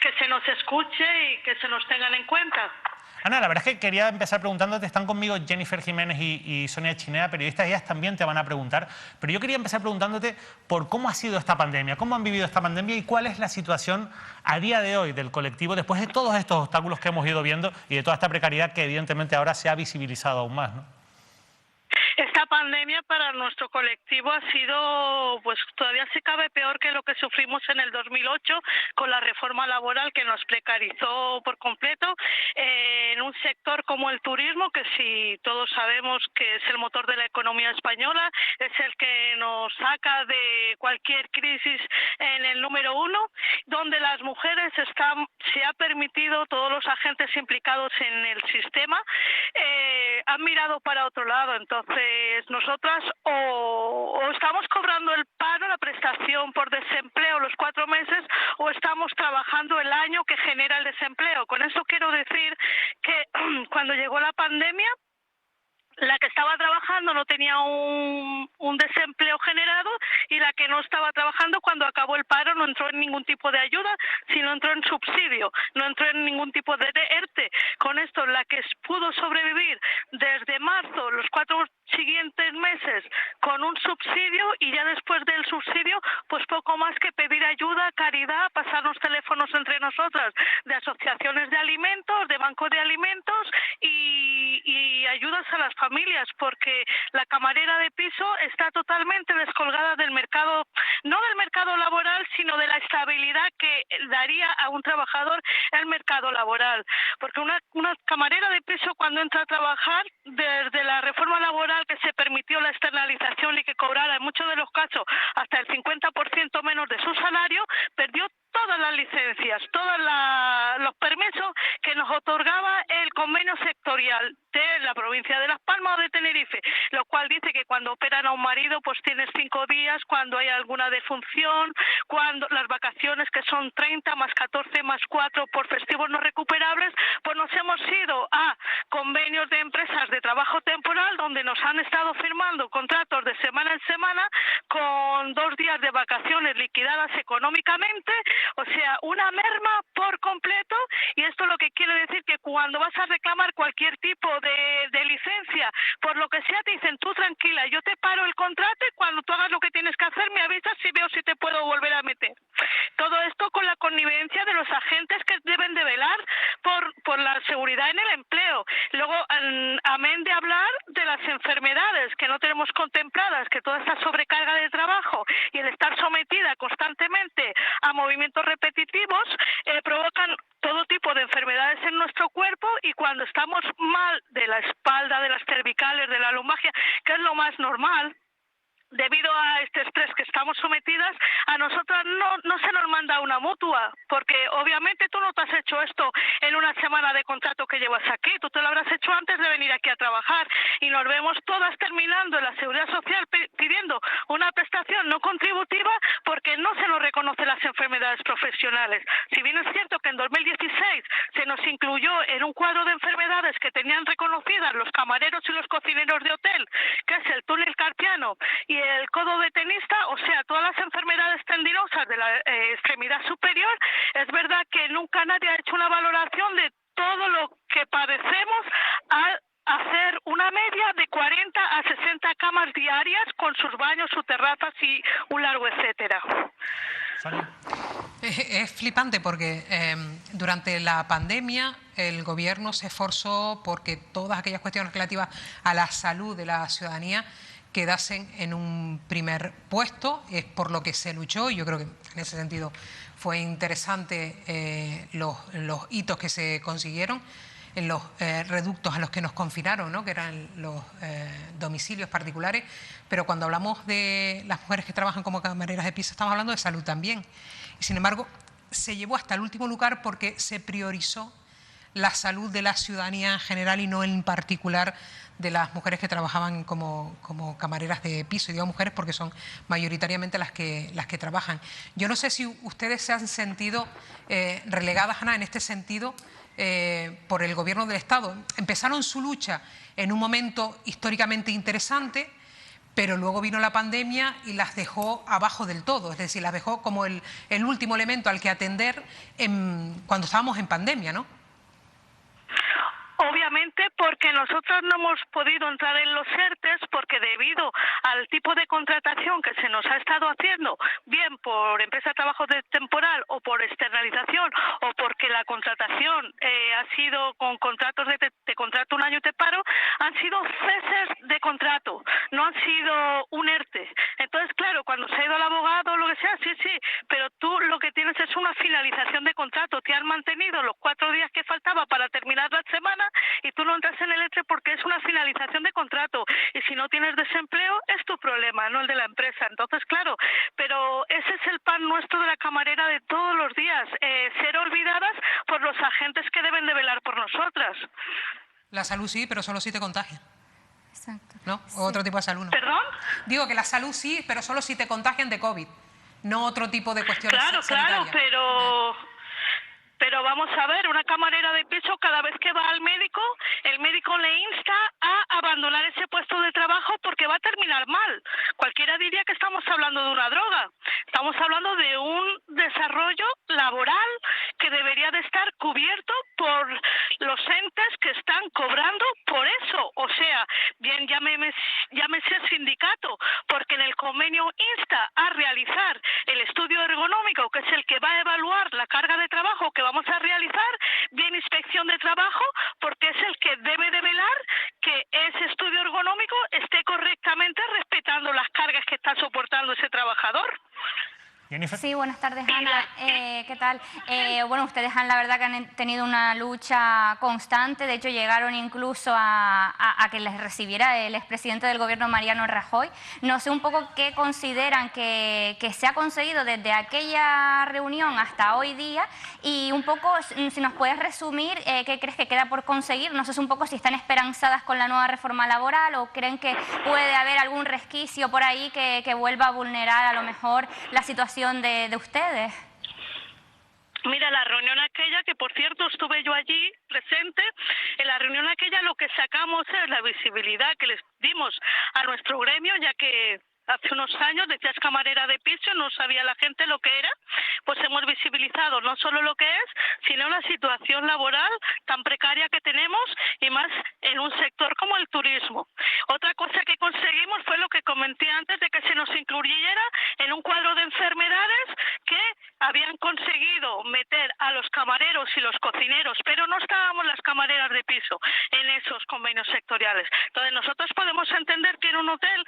S7: que se nos escuche y que se nos tengan en cuenta.
S1: Ana, la verdad es que quería empezar preguntándote, están conmigo Jennifer Jiménez y Sonia Chinea, periodistas, ellas también te van a preguntar, pero yo quería empezar preguntándote por cómo ha sido esta pandemia, cómo han vivido esta pandemia y cuál es la situación a día de hoy del colectivo después de todos estos obstáculos que hemos ido viendo y de toda esta precariedad que evidentemente ahora se ha visibilizado aún más, ¿no?
S7: Esta pandemia para nuestro colectivo ha sido, pues todavía se cabe peor que lo que sufrimos en el 2008 con la reforma laboral que nos precarizó por completo en un sector como el turismo, que si todos sabemos que es el motor de la economía española, es el que nos saca de cualquier crisis en el número 1, donde las mujeres se ha permitido, todos los agentes implicados en el sistema han mirado para otro lado. Entonces nosotras o estamos cobrando el paro, la prestación por desempleo los 4 meses, o estamos trabajando el año que genera el desempleo. Con eso quiero decir que cuando llegó la pandemia, la que estaba trabajando no tenía un desempleo generado, y la que no estaba trabajando cuando acabó el paro no entró en ningún tipo de ayuda, sino entró en subsidio, no entró en ningún tipo de ERTE. Con esto, la que pudo sobrevivir desde marzo, los 4 siguientes meses, con un subsidio, y ya después del subsidio, pues poco más que pedir ayuda, caridad, pasarnos teléfonos entre nosotras de asociaciones de alimentos, de bancos de alimentos y ayudas a las familias, porque la camarera de piso está totalmente descolgada del mercado, no del mercado laboral, sino de la estabilidad que daría a un trabajador el mercado laboral. Porque una camarera de piso cuando entra a trabajar, desde la reforma laboral que se permitió la externalización y que cobrara en muchos de los casos hasta el 50% menos de su salario, perdió todas las licencias, todos los permisos que nos otorgaba el convenio sectorial de la provincia de Las Palmas o de Tenerife, lo cual dice que cuando operan a un marido pues tienes 5 días, cuando hay alguna defunción, cuando las vacaciones que son 30 más 14 más 4 por festivos no recuperables, pues nos hemos ido a convenios de empresas de trabajo temporal donde nos han estado firmando contratos de semana en semana con 2 días de vacaciones liquidadas económicamente, o sea, una merma por completo, y esto lo que quiere decir que cuando vas a reclamar cualquier tipo de licencia, por lo que sea, te dicen tú tranquila, yo te paro el contrato y cuando tú hagas lo que tienes que hacer me avisas y veo si te puedo volver a meter. Todo esto con la connivencia de los agentes que deben de velar por la seguridad en el empleo. Luego, amén de hablar de las enfermedades que no tenemos contempladas, que toda esta sobrecarga de trabajo y el estar sometida constantemente a movimientos repetitivos provocan todo tipo de enfermedades en nuestro cuerpo, y cuando estamos mal de la espalda, de las cervicales, de la lumbalgia, que es lo más normal, debido a este estrés que estamos sometidas, a nosotras no se nos manda una mutua, porque obviamente tú no te has hecho esto en una semana de contrato que llevas aquí, tú te lo habrás hecho antes de venir aquí a trabajar, y nos vemos todas terminando en la Seguridad Social pidiendo una prestación no contributiva porque no se nos reconoce las enfermedades profesionales. Si bien es cierto que en 2016 se nos incluyó en un cuadro de enfermedades que tenían reconocidas los camareros y los cocineros de hotel, que es el túnel carpiano y el codo de tenista, o sea, todas las enfermedades tendinosas de la extremidad superior, es verdad que nunca nadie ha hecho una valoración de todo lo que padecemos al hacer una media de 40 a 60 camas diarias con sus baños, sus terrazas y un largo etcétera.
S2: Es flipante porque durante la pandemia el gobierno se esforzó porque todas aquellas cuestiones relativas a la salud de la ciudadanía quedasen en un primer puesto, es por lo que se luchó, y yo creo que en ese sentido fue interesante los hitos que se consiguieron en los reductos a los que nos confinaron, ¿no? Que eran los domicilios particulares, pero cuando hablamos de las mujeres que trabajan como camareras de piso estamos hablando de salud también, y sin embargo se llevó hasta el último lugar porque se priorizó la salud de la ciudadanía en general y no en particular de las mujeres que trabajaban como camareras de piso, y digo mujeres porque son mayoritariamente las que trabajan. Yo no sé si ustedes se han sentido relegadas, Ana, en este sentido por el gobierno del Estado. Empezaron su lucha en un momento históricamente interesante, pero luego vino la pandemia y las dejó abajo del todo, es decir, las dejó como el último elemento al que atender cuando estábamos en pandemia, ¿no?
S7: Obviamente porque nosotros no hemos podido entrar en los ERTES porque debido al tipo de contratación que se nos ha estado haciendo, bien por empresa de trabajo temporal o por externalización, o porque la contratación ha sido con contratos de te contrato un año y te paro, han sido ceses de contrato, no han sido un ERTE. Entonces, claro, cuando se ha ido al abogado o lo que sea, sí, pero tú lo que tienes es una finalización de contrato, te han mantenido los 4 días que faltaba para terminar la semana, y tú no entras en el ERTE porque es una finalización de contrato, y si no tienes desempleo es tu problema, no el de la empresa. Entonces, claro, pero ese es el pan nuestro de la camarera de todos los días, ser olvidadas por los agentes que deben de velar por nosotras.
S2: La salud sí, pero solo si te contagian.
S3: Exacto.
S2: ¿No?
S3: Sí.
S2: O otro tipo de salud, ¿no?
S7: ¿Perdón?
S2: Digo que la salud sí, pero solo si te contagian de COVID, no otro tipo de cuestiones
S7: Claro,
S2: sanitarias.
S7: pero vamos a ver, una camarera de piso cada vez que va al médico, el médico le insta a abandonar ese puesto de trabajo porque va a terminar mal. Cualquiera diría que estamos hablando de una droga. Estamos hablando de un desarrollo laboral que debería de estar cubierto por los entes que están cobrando por eso. O sea, bien llámese sindicato, porque en el convenio insta a realizar el estudio ergonómico, que es el que va a evaluar la carga de trabajo que vamos a realizar, bien inspección de trabajo, porque es el que debe de velar que ese estudio ergonómico
S1: Jennifer.
S3: Sí, buenas tardes, Ana. ¿Qué tal? Bueno, ustedes la verdad que han tenido una lucha constante. De hecho, llegaron incluso a que les recibiera el expresidente del gobierno, Mariano Rajoy. No sé un poco qué consideran que se ha conseguido desde aquella reunión hasta hoy día y un poco, si nos puedes resumir, qué crees que queda por conseguir. No sé un poco si están esperanzadas con la nueva reforma laboral o creen que puede haber algún resquicio por ahí que vuelva a vulnerar a lo mejor la situación de ustedes.
S7: Mira, la reunión aquella, que por cierto estuve yo allí presente, en la reunión aquella lo que sacamos es la visibilidad que les dimos a nuestro gremio, ya que hace unos años decías camarera de piso, no sabía la gente lo que era, pues hemos visibilizado no solo lo que es, sino la situación laboral tan precaria que tenemos y más en un sector como el turismo. Otra cosa que conseguimos fue lo que comenté antes, de que se nos incluyera en un cuadro de enfermedades que habían conseguido meter a los camareros y los cocineros, pero no estábamos las camareras de piso en esos convenios sectoriales. Entonces nosotros podemos entender que en un hotel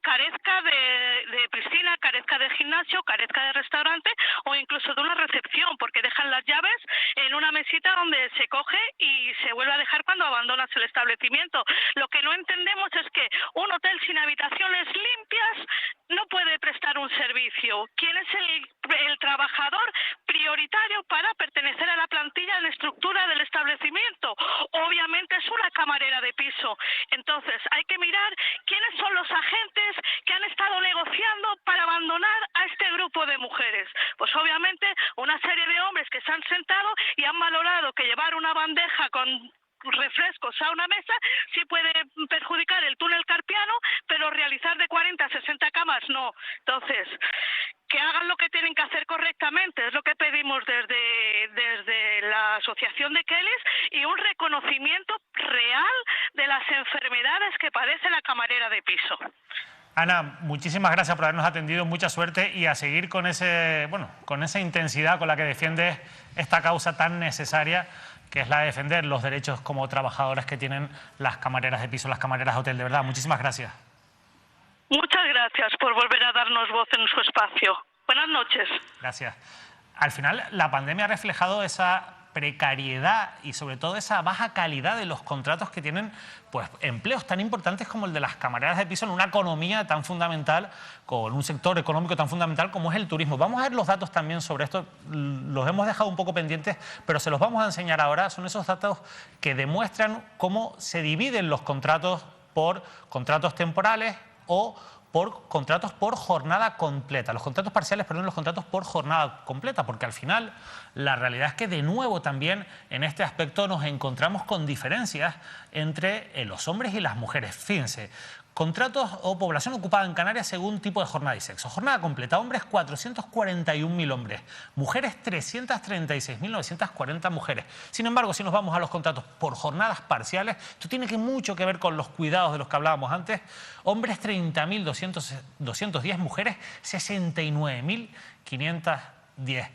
S7: carezca de piscina, carezca de gimnasio, carezca de restaurante o incluso de una recepción, porque dejan las llaves en una mesita donde se coge y se vuelve a dejar cuando abandonas el establecimiento. Lo que no entendemos es que un hotel sin habitaciones limpias no puede prestar un servicio. ¿Quién es el trabajador prioritario para pertenecer a la plantilla en la estructura del establecimiento? Obviamente es una camarera de piso. Entonces hay que mirar quiénes son los agentes que han estado negociando para abandonar a este grupo de mujeres. Pues obviamente una serie de hombres que se han sentado y han valorado que llevar una bandeja con refrescos a una mesa sí puede perjudicar el túnel carpiano, pero realizar de 40 a 60 camas no. Entonces, que hagan lo que tienen que hacer correctamente, es lo que pedimos desde la Asociación de Kellys, y un reconocimiento real de las enfermedades que padece la camarera de piso.
S1: Ana, muchísimas gracias por habernos atendido, mucha suerte y a seguir con con esa intensidad con la que defiendes esta causa tan necesaria, que es la de defender los derechos como trabajadoras que tienen las camareras de piso, las camareras de hotel. De verdad, muchísimas gracias.
S7: Muchas gracias por volver a darnos voz en su espacio. Buenas noches.
S1: Gracias. Al final, la pandemia ha reflejado esa precariedad y sobre todo esa baja calidad de los contratos que tienen pues empleos tan importantes como el de las camareras de piso en una economía tan fundamental, con un sector económico tan fundamental como es el turismo. Vamos a ver los datos también sobre esto, los hemos dejado un poco pendientes, pero se los vamos a enseñar ahora. Son esos datos que demuestran cómo se dividen los contratos por contratos temporales o por contratos por jornada completa. Los contratos parciales, perdón, los contratos por jornada completa, porque al final la realidad es que de nuevo también en este aspecto nos encontramos con diferencias entre los hombres y las mujeres. Fíjense, contratos o población ocupada en Canarias según tipo de jornada y sexo. Jornada completa, hombres 441.000 hombres, mujeres 336.940 mujeres. Sin embargo, si nos vamos a los contratos por jornadas parciales, esto tiene mucho que ver con los cuidados de los que hablábamos antes. Hombres 30.210, mujeres 69.510.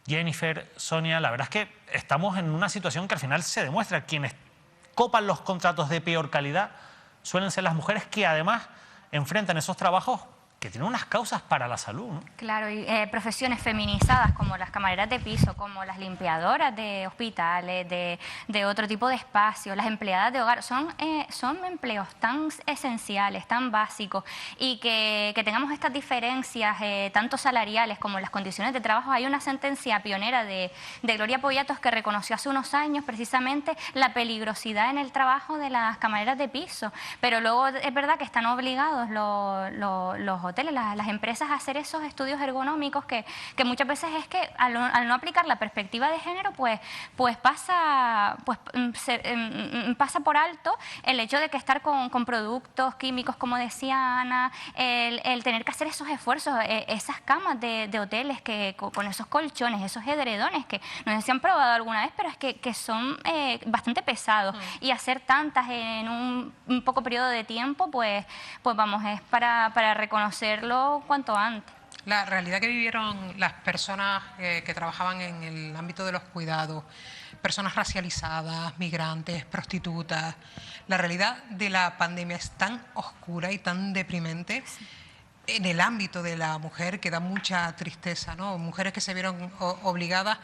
S1: Jennifer, Sonia, la verdad es que estamos en una situación que al final se demuestra. Quienes copan los contratos de peor calidad suelen ser las mujeres, que además enfrentan esos trabajos que tienen unas causas para la salud, ¿no? Claro, y profesiones feminizadas como las camareras de piso, como las limpiadoras de hospitales, de otro tipo de espacios, las empleadas de hogar, son empleos tan esenciales, tan básicos, y que tengamos estas diferencias tanto salariales como en las condiciones de trabajo. Hay una sentencia pionera de Gloria Poyatos que reconoció hace unos años precisamente la peligrosidad en el trabajo de las camareras de piso, pero luego es verdad que están obligados los hoteles, las empresas, a hacer esos estudios ergonómicos que muchas veces es que al no aplicar la perspectiva de género pues pasa por alto el hecho de que estar con productos químicos, como decía Ana, el tener que hacer esos esfuerzos, esas camas de hoteles que con esos colchones, esos edredones que no sé si han probado alguna vez, pero es que son bastante pesados, y hacer tantas en un poco periodo de tiempo, pues vamos, es para reconocerlo cuanto antes.
S2: La realidad que vivieron las personas que trabajaban en el ámbito de los cuidados, personas racializadas, migrantes, prostitutas, la realidad de la pandemia es tan oscura y tan deprimente. en el ámbito de la mujer que da mucha tristeza, ¿no? Mujeres que se vieron obligadas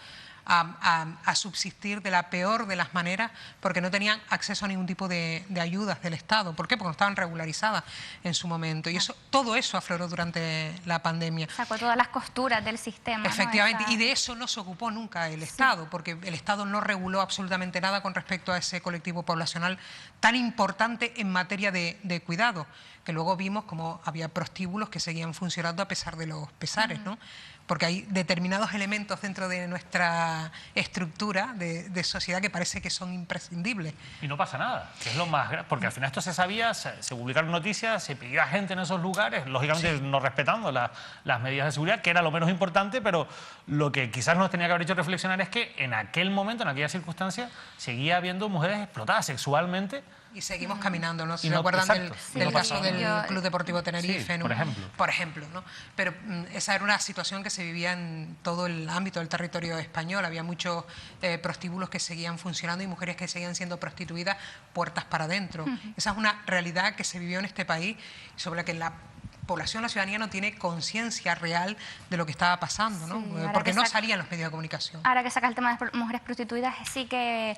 S2: a subsistir de la peor de las maneras porque no tenían acceso a ningún tipo de ayudas del Estado. ¿Por qué? Porque no estaban regularizadas en su momento. Y todo eso afloró durante la pandemia.
S3: Sacó todas las costuras del sistema.
S2: Efectivamente, ¿no? Y de eso no se ocupó nunca el Estado, porque el Estado no reguló absolutamente nada con respecto a ese colectivo poblacional tan importante en materia de cuidado, que luego vimos como había prostíbulos que seguían funcionando a pesar de los pesares, ¿no? Porque hay determinados elementos dentro de nuestra estructura de sociedad que parece que son imprescindibles.
S1: Y no pasa nada, que es lo más grave, porque al final esto se sabía, se publicaron noticias, se pidió a gente en esos lugares, lógicamente no respetando las medidas de seguridad, que era lo menos importante, pero lo que quizás nos tenía que haber hecho reflexionar es que en aquel momento, en aquella circunstancia, seguía habiendo mujeres explotadas sexualmente.
S2: Y seguimos caminando, ¿no? Si se acuerdan del caso del Club Deportivo Tenerife,
S1: sí,
S2: por ejemplo, ¿no? Pero esa era una situación que se vivía en todo el ámbito del territorio español. Había muchos prostíbulos que seguían funcionando y mujeres que seguían siendo prostituidas puertas para adentro. Esa es una realidad que se vivió en este país, sobre la que la población, la ciudadanía no tiene conciencia real de lo que estaba pasando, ¿no? Sí, porque no salían los medios de comunicación.
S3: Ahora que saca el tema de mujeres prostituidas, sí que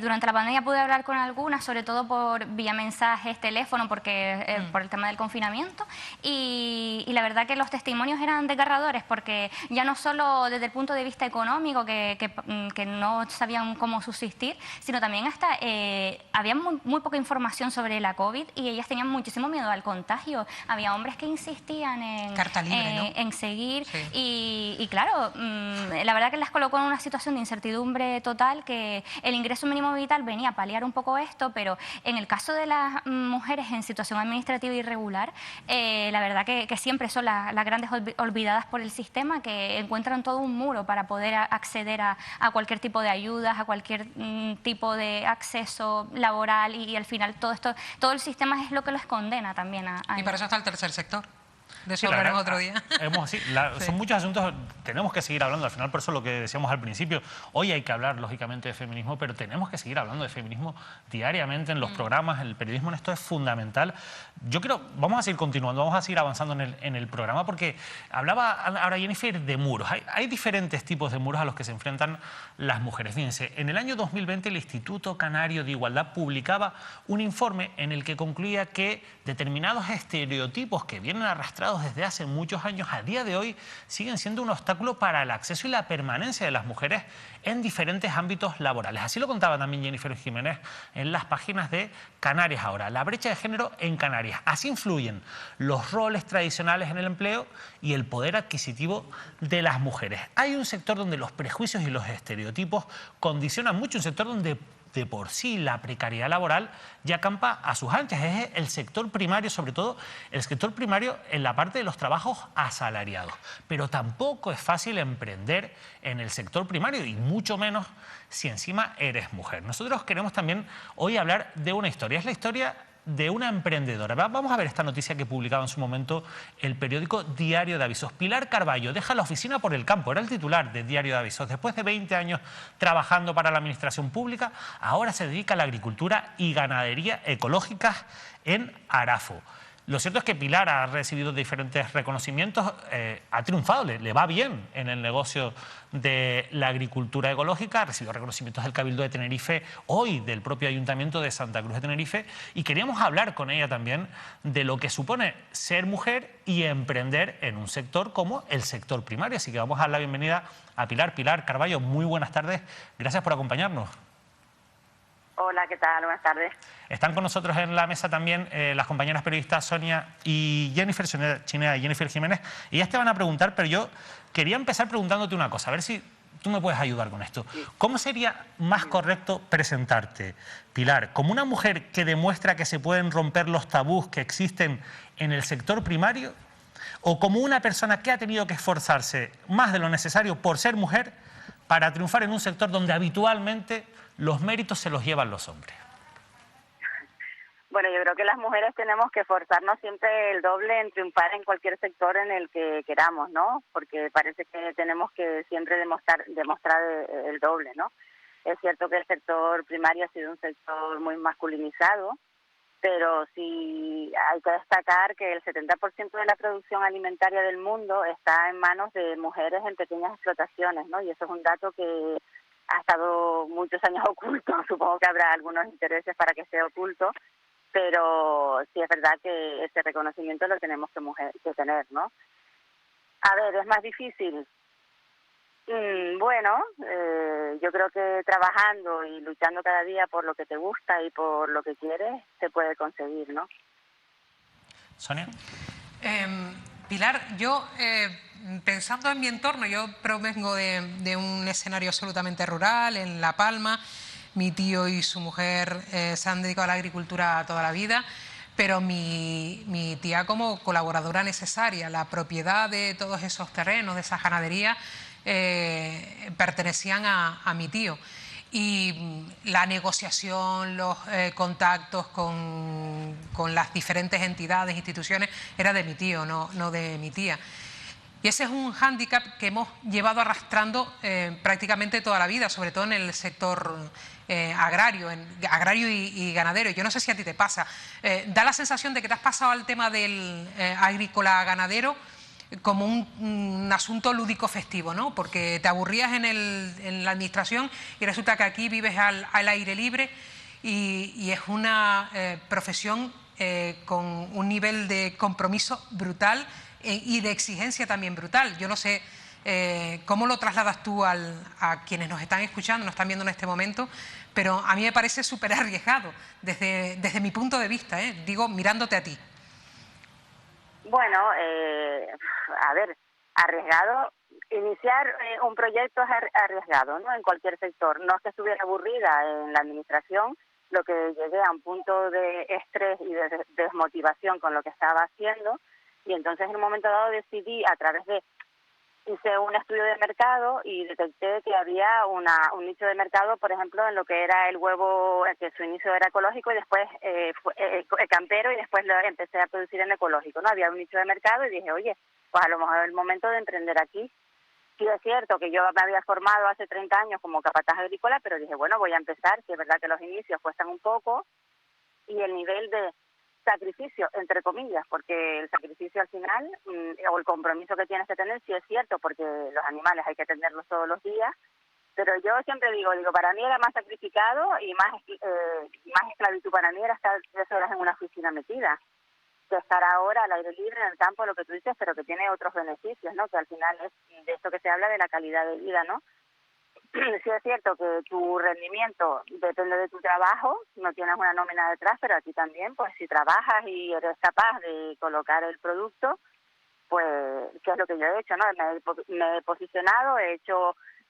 S3: durante la pandemia pude hablar con algunas, sobre todo por vía mensajes, teléfono, porque por el tema del confinamiento, y la verdad que los testimonios eran desgarradores, porque ya no solo desde el punto de vista económico, que no sabían cómo subsistir, sino también hasta había muy poca información sobre la COVID y ellas tenían muchísimo miedo al contagio. Había hombres que insistían en seguir, sí. Y claro, la verdad que las colocó en una situación de incertidumbre total, que el ingreso mínimo vital venía a paliar un poco esto, pero en el caso de las mujeres en situación administrativa irregular, la verdad que siempre son las grandes olvidadas por el sistema, que encuentran todo un muro para poder acceder a cualquier tipo de ayudas, a cualquier tipo de acceso laboral, y al final todo el sistema es lo que los condena también a
S2: y para eso está el tercer sector. De eso hablaremos otro día.
S1: Son muchos asuntos, tenemos que seguir hablando. Al final, por eso lo que decíamos al principio, hoy hay que hablar, lógicamente, de feminismo, pero tenemos que seguir hablando de feminismo diariamente en los programas. El periodismo en esto es fundamental. Yo creo, vamos a seguir continuando, vamos a seguir avanzando en el programa, porque hablaba ahora Jennifer de muros. Hay diferentes tipos de muros a los que se enfrentan las mujeres. Fíjense, en el año 2020 el Instituto Canario de Igualdad publicaba un informe en el que concluía que determinados estereotipos que vienen arrastrados desde hace muchos años, a día de hoy siguen siendo un obstáculo para el acceso y la permanencia de las mujeres en diferentes ámbitos laborales. Así lo contaba también Jennifer Jiménez en las páginas de Canarias Ahora. La brecha de género en Canarias. Así influyen los roles tradicionales en el empleo y el poder adquisitivo de las mujeres. Hay un sector donde los prejuicios y los estereotipos condicionan mucho, un sector donde de por sí la precariedad laboral ya campa a sus anchas. Es el sector primario, sobre todo el sector primario en la parte de los trabajos asalariados. Pero tampoco es fácil emprender en el sector primario, y mucho menos si encima eres mujer. Nosotros queremos también hoy hablar de una historia. Es la historia de una emprendedora. Vamos a ver esta noticia que publicaba en su momento el periódico Diario de Avisos. Pilar Carballo deja la oficina por el campo, era el titular de Diario de Avisos. Después de 20 años trabajando para la administración pública, ahora se dedica a la agricultura y ganadería ecológicas en Arafo. Lo cierto es que Pilar ha recibido diferentes reconocimientos, ha triunfado, le va bien en el negocio de la agricultura ecológica, ha recibido reconocimientos del Cabildo de Tenerife, hoy del propio Ayuntamiento de Santa Cruz de Tenerife, y queríamos hablar con ella también de lo que supone ser mujer y emprender en un sector como el sector primario. Así que vamos a dar la bienvenida a Pilar. Pilar Carballo, muy buenas tardes, gracias por acompañarnos.
S8: Hola, ¿qué tal? Buenas tardes.
S1: Están con nosotros en la mesa también las compañeras periodistas Sonia y Jennifer, Sonia Chinea y Jennifer Jiménez. Y ellas te van a preguntar, pero yo quería empezar preguntándote una cosa, a ver si tú me puedes ayudar con esto. ¿Cómo sería más correcto presentarte, Pilar? ¿Como una mujer que demuestra que se pueden romper los tabús que existen en el sector primario? ¿O como una persona que ha tenido que esforzarse más de lo necesario por ser mujer para triunfar en un sector donde habitualmente los méritos se los llevan los hombres?
S8: Bueno, yo creo que las mujeres tenemos que esforzarnos siempre el doble en triunfar en cualquier sector en el que queramos, ¿no? Porque parece que tenemos que siempre demostrar el doble, ¿no? Es cierto que el sector primario ha sido un sector muy masculinizado pero sí hay que destacar que el 70% de la producción alimentaria del mundo está en manos de mujeres en pequeñas explotaciones, ¿no? Y eso es un dato que ha estado muchos años oculto. Supongo que habrá algunos intereses para que esté oculto, pero sí es verdad que ese reconocimiento lo tenemos que tener, ¿no? A ver, ¿es más difícil? Bueno, yo creo que trabajando y luchando cada día por lo que te gusta y por lo que quieres, se puede conseguir, ¿no?
S1: Sonia.
S2: Pilar, yo pensando en mi entorno, yo provengo de un escenario absolutamente rural, en La Palma. Mi tío y su mujer se han dedicado a la agricultura toda la vida, pero mi tía como colaboradora necesaria, la propiedad de todos esos terrenos, de esas ganaderías, pertenecían a mi tío. Y la negociación, los contactos con las diferentes entidades, instituciones, era de mi tío, no de mi tía. Y ese es un hándicap que hemos llevado arrastrando prácticamente toda la vida, sobre todo en el sector agrario y ganadero. Yo no sé si a ti te pasa. Da la sensación de que te has pasado al tema del agrícola-ganadero como un asunto lúdico festivo, ¿no? Porque te aburrías en la administración y resulta que aquí vives al aire libre y es una profesión con un nivel de compromiso brutal y de exigencia también brutal. Yo no sé cómo lo trasladas tú a quienes nos están escuchando, nos están viendo en este momento, pero a mí me parece súper arriesgado desde mi punto de vista, digo, mirándote a ti.
S8: Bueno, a ver, arriesgado, iniciar un proyecto es arriesgado, ¿no? En cualquier sector. No es que estuviera aburrida en la administración, lo que llegué a un punto de estrés y de desmotivación con lo que estaba haciendo, y entonces en un momento dado decidí, hice un estudio de mercado y detecté que había un nicho de mercado, por ejemplo, en lo que era el huevo, que su inicio era ecológico y después campero, y después lo empecé a producir en ecológico, ¿no? Había un nicho de mercado y dije, oye, pues a lo mejor es el momento de emprender aquí. Sí es cierto que yo me había formado hace 30 años como capataz agrícola, pero dije, bueno, voy a empezar, sí es verdad que los inicios cuestan un poco y el nivel de sacrificio, entre comillas, porque el sacrificio al final, o el compromiso que tienes que tener, sí es cierto, porque los animales hay que atenderlos todos los días, pero yo siempre digo, para mí era más sacrificado y más esclavitud para mí era estar 3 horas en una oficina metida, que estar ahora al aire libre, en el campo, lo que tú dices, pero que tiene otros beneficios, ¿no? Que al final es de esto que se habla de la calidad de vida, ¿no? Sí es cierto que tu rendimiento depende de tu trabajo, no tienes una nómina detrás, pero aquí también, pues si trabajas y eres capaz de colocar el producto, pues, ¿qué es lo que yo he hecho, no? Me he posicionado,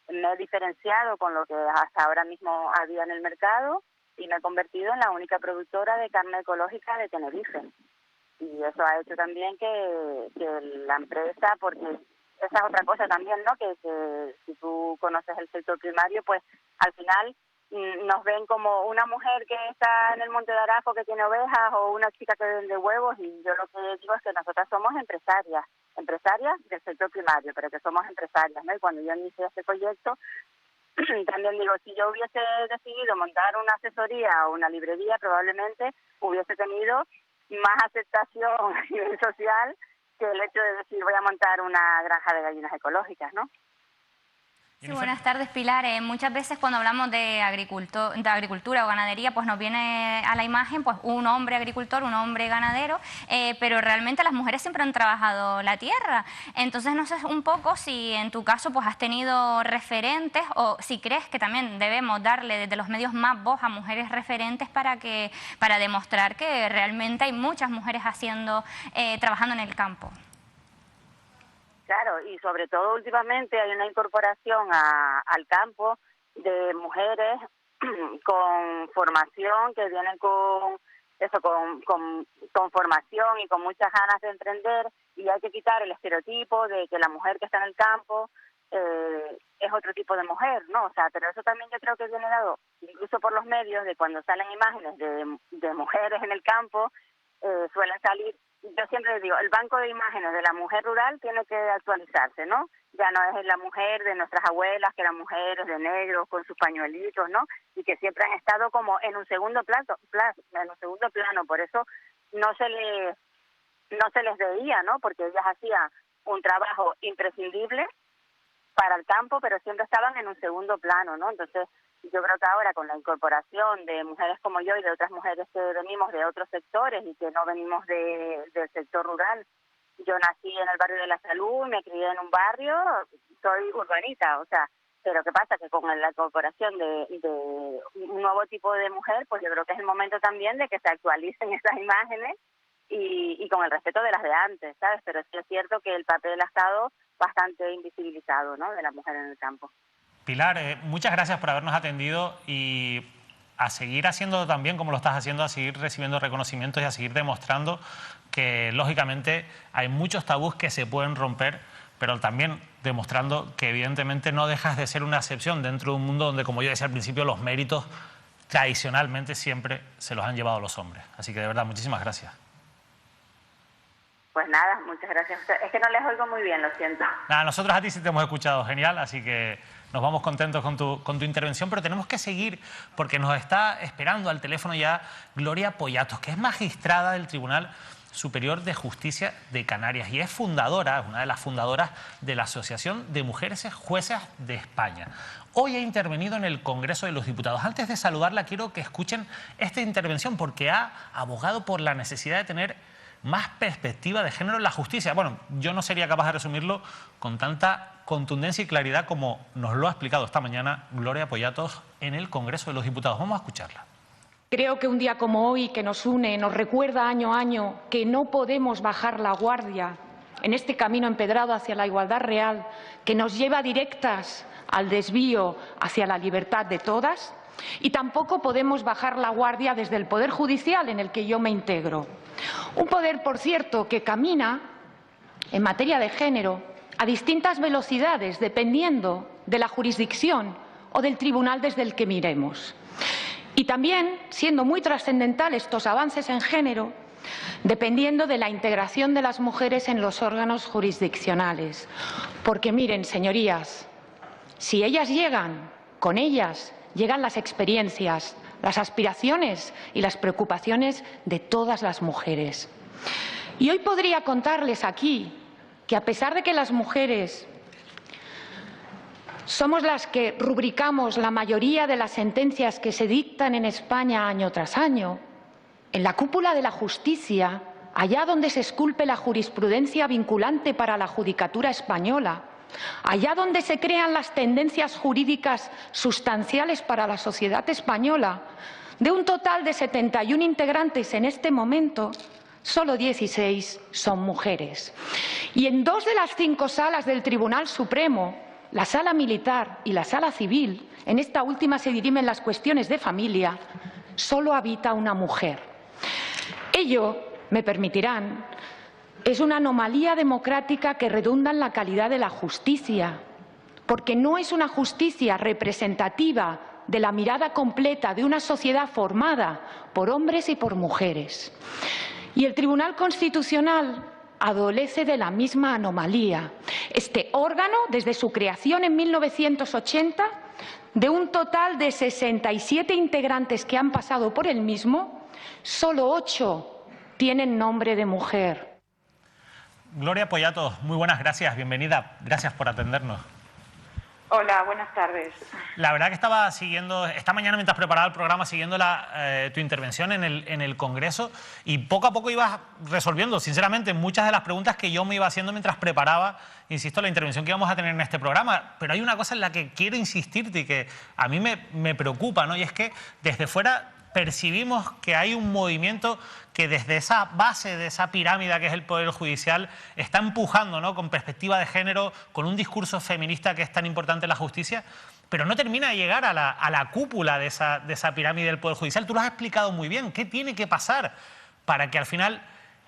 S8: me he diferenciado con lo que hasta ahora mismo había en el mercado y me he convertido en la única productora de carne ecológica de Tenerife. Y eso ha hecho también que la empresa, porque esa es otra cosa también, ¿no? Que si tú conoces el sector primario, pues al final nos ven como una mujer que está en el Monte de Arafo que tiene ovejas o una chica que vende huevos, y yo lo que digo es que nosotras somos empresarias del sector primario, pero que somos empresarias, ¿no? Y cuando yo inicié este proyecto, también digo, si yo hubiese decidido montar una asesoría o una librería, probablemente hubiese tenido más aceptación a nivel social que el hecho de decir voy a montar una granja de gallinas ecológicas, ¿no?
S3: Sí, buenas tardes, Pilar. Muchas veces cuando hablamos de agricultura o ganadería, pues nos viene a la imagen pues un hombre agricultor, un hombre ganadero, pero realmente las mujeres siempre han trabajado la tierra. Entonces no sé un poco si en tu caso pues has tenido referentes o si crees que también debemos darle desde los medios más voz a mujeres referentes para demostrar que realmente hay muchas mujeres trabajando en el campo.
S8: Claro, y sobre todo últimamente hay una incorporación al campo de mujeres con formación, que vienen con formación y con muchas ganas de emprender, y hay que quitar el estereotipo de que la mujer que está en el campo es otro tipo de mujer, ¿no? O sea, pero eso también yo creo que viene dado incluso por los medios, de cuando salen imágenes de mujeres en el campo, suelen salir yo siempre digo, el banco de imágenes de la mujer rural tiene que actualizarse, ¿no? Ya no es la mujer de nuestras abuelas, que eran mujeres de negro con sus pañuelitos, ¿no? Y que siempre han estado como en un segundo plano, por eso no se les veía, ¿no? Porque ellas hacían un trabajo imprescindible para el campo, pero siempre estaban en un segundo plano, ¿no? Entonces, yo creo que ahora con la incorporación de mujeres como yo y de otras mujeres que venimos de otros sectores y que no venimos del sector rural, yo nací en el barrio de la Salud, me crié en un barrio, soy urbanita, o sea, pero ¿qué pasa? Que con la incorporación de un nuevo tipo de mujer, pues yo creo que es el momento también de que se actualicen esas imágenes y con el respeto de las de antes, ¿sabes? Pero sí es cierto que el papel ha estado bastante invisibilizado, ¿no?, de la mujer en el campo.
S1: Pilar, muchas gracias por habernos atendido y a seguir haciendo también como lo estás haciendo, a seguir recibiendo reconocimientos y a seguir demostrando que, lógicamente, hay muchos tabús que se pueden romper, pero también demostrando que, evidentemente, no dejas de ser una excepción dentro de un mundo donde, como yo decía al principio, los méritos tradicionalmente siempre se los han llevado los hombres. Así que, de verdad, muchísimas gracias.
S8: Pues nada, muchas gracias. Es que no les oigo muy bien, lo siento.
S1: Nada, nosotros a ti sí te hemos escuchado genial, así que nos vamos contentos con tu intervención, pero tenemos que seguir porque nos está esperando al teléfono ya Gloria Poyatos, que es magistrada del Tribunal Superior de Justicia de Canarias y es fundadora, una de las fundadoras de la Asociación de Mujeres Juezas de España. Hoy ha intervenido en el Congreso de los Diputados. Antes de saludarla, quiero que escuchen esta intervención porque ha abogado por la necesidad de tener más perspectiva de género en la justicia. Bueno, yo no sería capaz de resumirlo con tanta contundencia y claridad como nos lo ha explicado esta mañana Gloria Poyatos en el Congreso de los Diputados. Vamos a escucharla.
S9: Creo que un día como hoy, que nos une, nos recuerda año a año que no podemos bajar la guardia en este camino empedrado hacia la igualdad real, que nos lleva directas al desvío hacia la libertad de todas, y tampoco podemos bajar la guardia desde el Poder Judicial, en el que yo me integro. Un poder, por cierto, que camina en materia de género a distintas velocidades, dependiendo de la jurisdicción o del tribunal desde el que miremos. Y también, siendo muy trascendentales estos avances en género, dependiendo de la integración de las mujeres en los órganos jurisdiccionales. Porque miren, señorías, si ellas llegan, con ellas llegan las experiencias, las aspiraciones y las preocupaciones de todas las mujeres. Y hoy podría contarles aquí que, a pesar de que las mujeres somos las que rubricamos la mayoría de las sentencias que se dictan en España año tras año, en la cúpula de la justicia, allá donde se esculpe la jurisprudencia vinculante para la judicatura española, allá donde se crean las tendencias jurídicas sustanciales para la sociedad española, de un total de 71 integrantes en este momento, solo 16 son mujeres. Y en 2 de las 5 salas del Tribunal Supremo, la sala militar y la sala civil, en esta última se dirimen las cuestiones de familia, solo habita una mujer. Ello, me permitirán, es una anomalía democrática que redunda en la calidad de la justicia, porque no es una justicia representativa de la mirada completa de una sociedad formada por hombres y por mujeres. Y el Tribunal Constitucional adolece de la misma anomalía. Este órgano, desde su creación en 1980, de un total de 67 integrantes que han pasado por el mismo, solo 8 tienen nombre de mujer.
S1: Gloria Poyatos, muy buenas, gracias, bienvenida, gracias por atendernos.
S10: Hola, buenas tardes.
S1: La verdad que estaba siguiendo, esta mañana mientras preparaba el programa, siguiendo tu intervención en el Congreso y poco a poco ibas resolviendo, sinceramente, muchas de las preguntas que yo me iba haciendo mientras preparaba, insisto, la intervención que íbamos a tener en este programa. Pero hay una cosa en la que quiero insistirte y que a mí me preocupa, ¿no? Y es que desde fuera percibimos que hay un movimiento que desde esa base de esa pirámide que es el Poder Judicial está empujando, ¿no?, con perspectiva de género, con un discurso feminista que es tan importante en la justicia, pero no termina de llegar a la cúpula de esa pirámide del Poder Judicial. Tú lo has explicado muy bien. ¿Qué tiene que pasar para que al final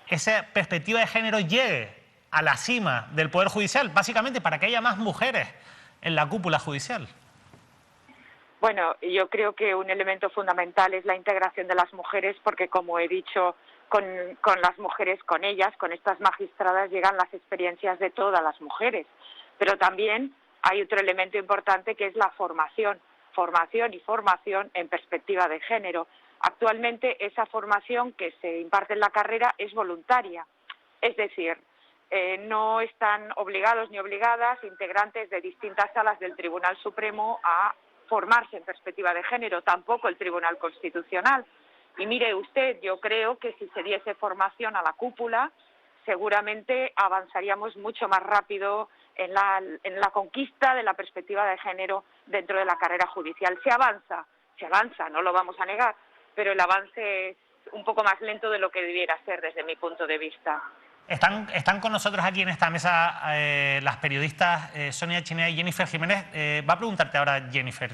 S1: esa perspectiva de género llegue a la cima del Poder Judicial? Básicamente para que haya más mujeres en la cúpula judicial.
S10: Bueno, yo creo que un elemento fundamental es la integración de las mujeres porque, como he dicho con las mujeres, con ellas, con estas magistradas, llegan las experiencias de todas las mujeres. Pero también hay otro elemento importante que es la formación y formación en perspectiva de género. Actualmente esa formación que se imparte en la carrera es voluntaria, es decir, no están obligados ni obligadas integrantes de distintas salas del Tribunal Supremo a formarse en perspectiva de género, tampoco el Tribunal Constitucional. Y mire usted, yo creo que si se diese formación a la cúpula, seguramente avanzaríamos mucho más rápido en la conquista de la perspectiva de género dentro de la carrera judicial. Se avanza, no lo vamos a negar, pero el avance es un poco más lento de lo que debiera ser desde mi punto de vista.
S1: Están con nosotros aquí en esta mesa las periodistas Sonia Chinea y Jennifer Jiménez. Va a preguntarte ahora Jennifer.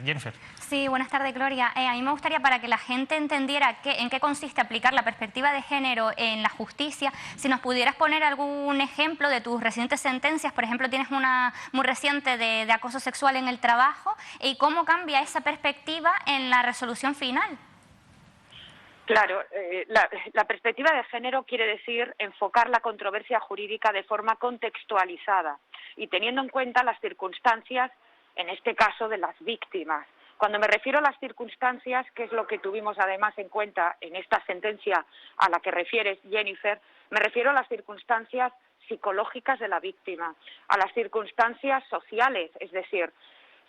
S3: Sí, buenas tardes, Gloria. A mí me gustaría, para que la gente entendiera en qué consiste aplicar la perspectiva de género en la justicia, si nos pudieras poner algún ejemplo de tus recientes sentencias. Por ejemplo, tienes una muy reciente de acoso sexual en el trabajo, y cómo cambia esa perspectiva en la resolución final.
S10: Claro, la perspectiva de género quiere decir enfocar la controversia jurídica de forma contextualizada y teniendo en cuenta las circunstancias, en este caso, de las víctimas. Cuando me refiero a las circunstancias, que es lo que tuvimos además en cuenta en esta sentencia a la que refieres, Jennifer, me refiero a las circunstancias psicológicas de la víctima, a las circunstancias sociales, es decir,